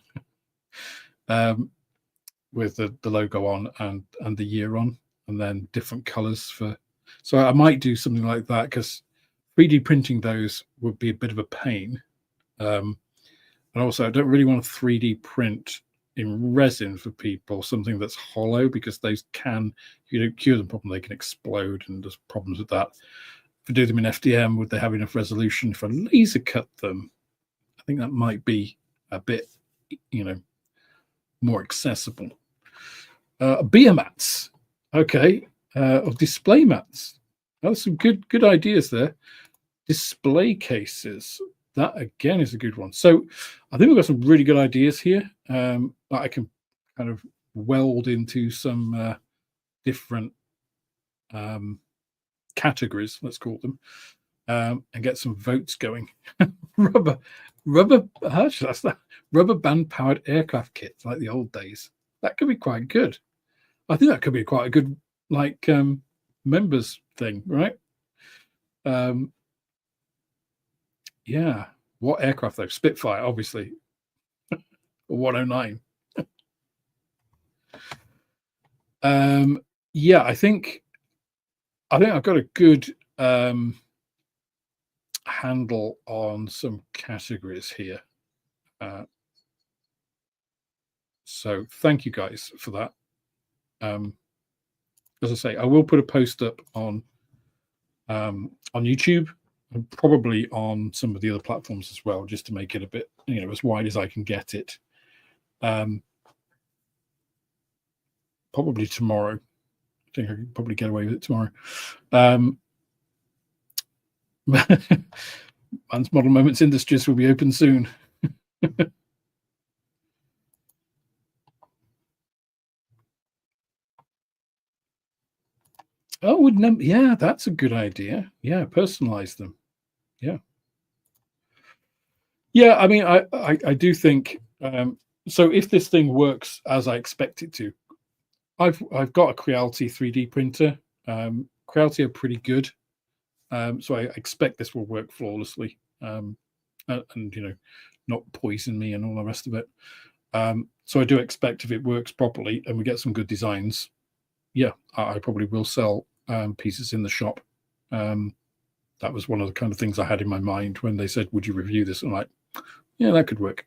with the logo on and the year on, and then different colors for. So I might do something like that, because 3D printing those would be a bit of a pain. And also, I don't really want to 3D print in resin for people something that's hollow, because those can, if you don't cure them properly, they can explode, and there's problems with that. If I do them in FDM, would they have enough resolution? If I laser cut them, I think that might be a bit, you know, more accessible. Beer mats, okay, or display mats. That's some good ideas there. Display cases, that again is a good one. So I think we've got some really good ideas here that I can kind of weld into some different categories, let's call them, and get some votes going. rubber that's that rubber band powered aircraft kits, like the old days. That could be quite good. I think that could be quite a good, like, members thing, right? Yeah. What aircraft though? Spitfire, obviously. Or 109. Yeah, I think I've got a good handle on some categories here. So thank you guys for that. As I say, I will put a post up on YouTube, and probably on some of the other platforms as well, just to make it a bit, you know, as wide as I can get it. Probably tomorrow. I think I could probably get away with it tomorrow. Man's Model Moments Industries will be open soon. Oh, yeah, that's a good idea. Yeah, personalize them. Yeah. Yeah, I mean, I do think so. If this thing works as I expect it to, I've got a Creality 3D printer. Creality are pretty good, so I expect this will work flawlessly, and you know, not poison me and all the rest of it. So I do expect, if it works properly and we get some good designs, yeah, I probably will sell pieces in the shop. That was one of the kind of things I had in my mind when they said, "Would you review this?" I'm like, yeah, that could work.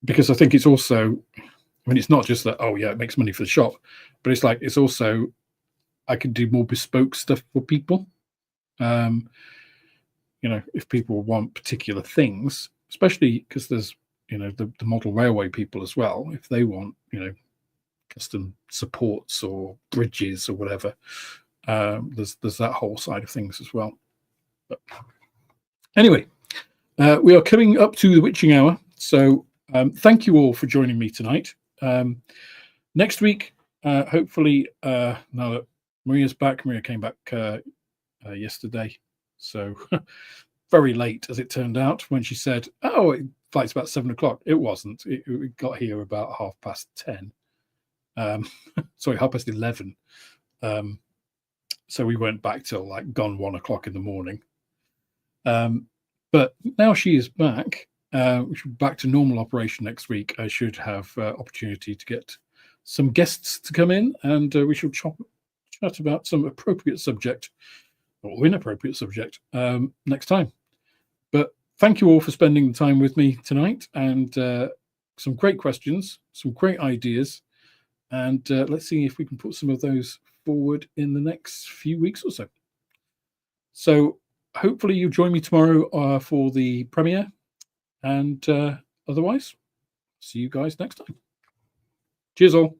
Because I think it's also, I mean, it's not just that, oh yeah, it makes money for the shop, but it's like, it's also, I can do more bespoke stuff for people. You know, if people want particular things, especially because there's, you know, the model railway people as well, if they want, you know, custom supports or bridges or whatever, there's that whole side of things as well. But anyway, we are coming up to the witching hour, so thank you all for joining me tonight. Next week, hopefully, now that Maria's back, Maria came back yesterday, so very late, as it turned out, when she said, "Oh, flight's about 7 o'clock." It wasn't. We got here about 10:30. Sorry, 11:30. So we went back till like gone 1 o'clock in the morning. But now she is back. We should be back to normal operation next week. I should have opportunity to get some guests to come in, and we shall chat about some appropriate subject or inappropriate subject next time. But thank you all for spending the time with me tonight, and some great questions, some great ideas, and let's see if we can put some of those forward in the next few weeks or so. So hopefully you join me tomorrow for the premiere, and otherwise, see you guys next time. Cheers all.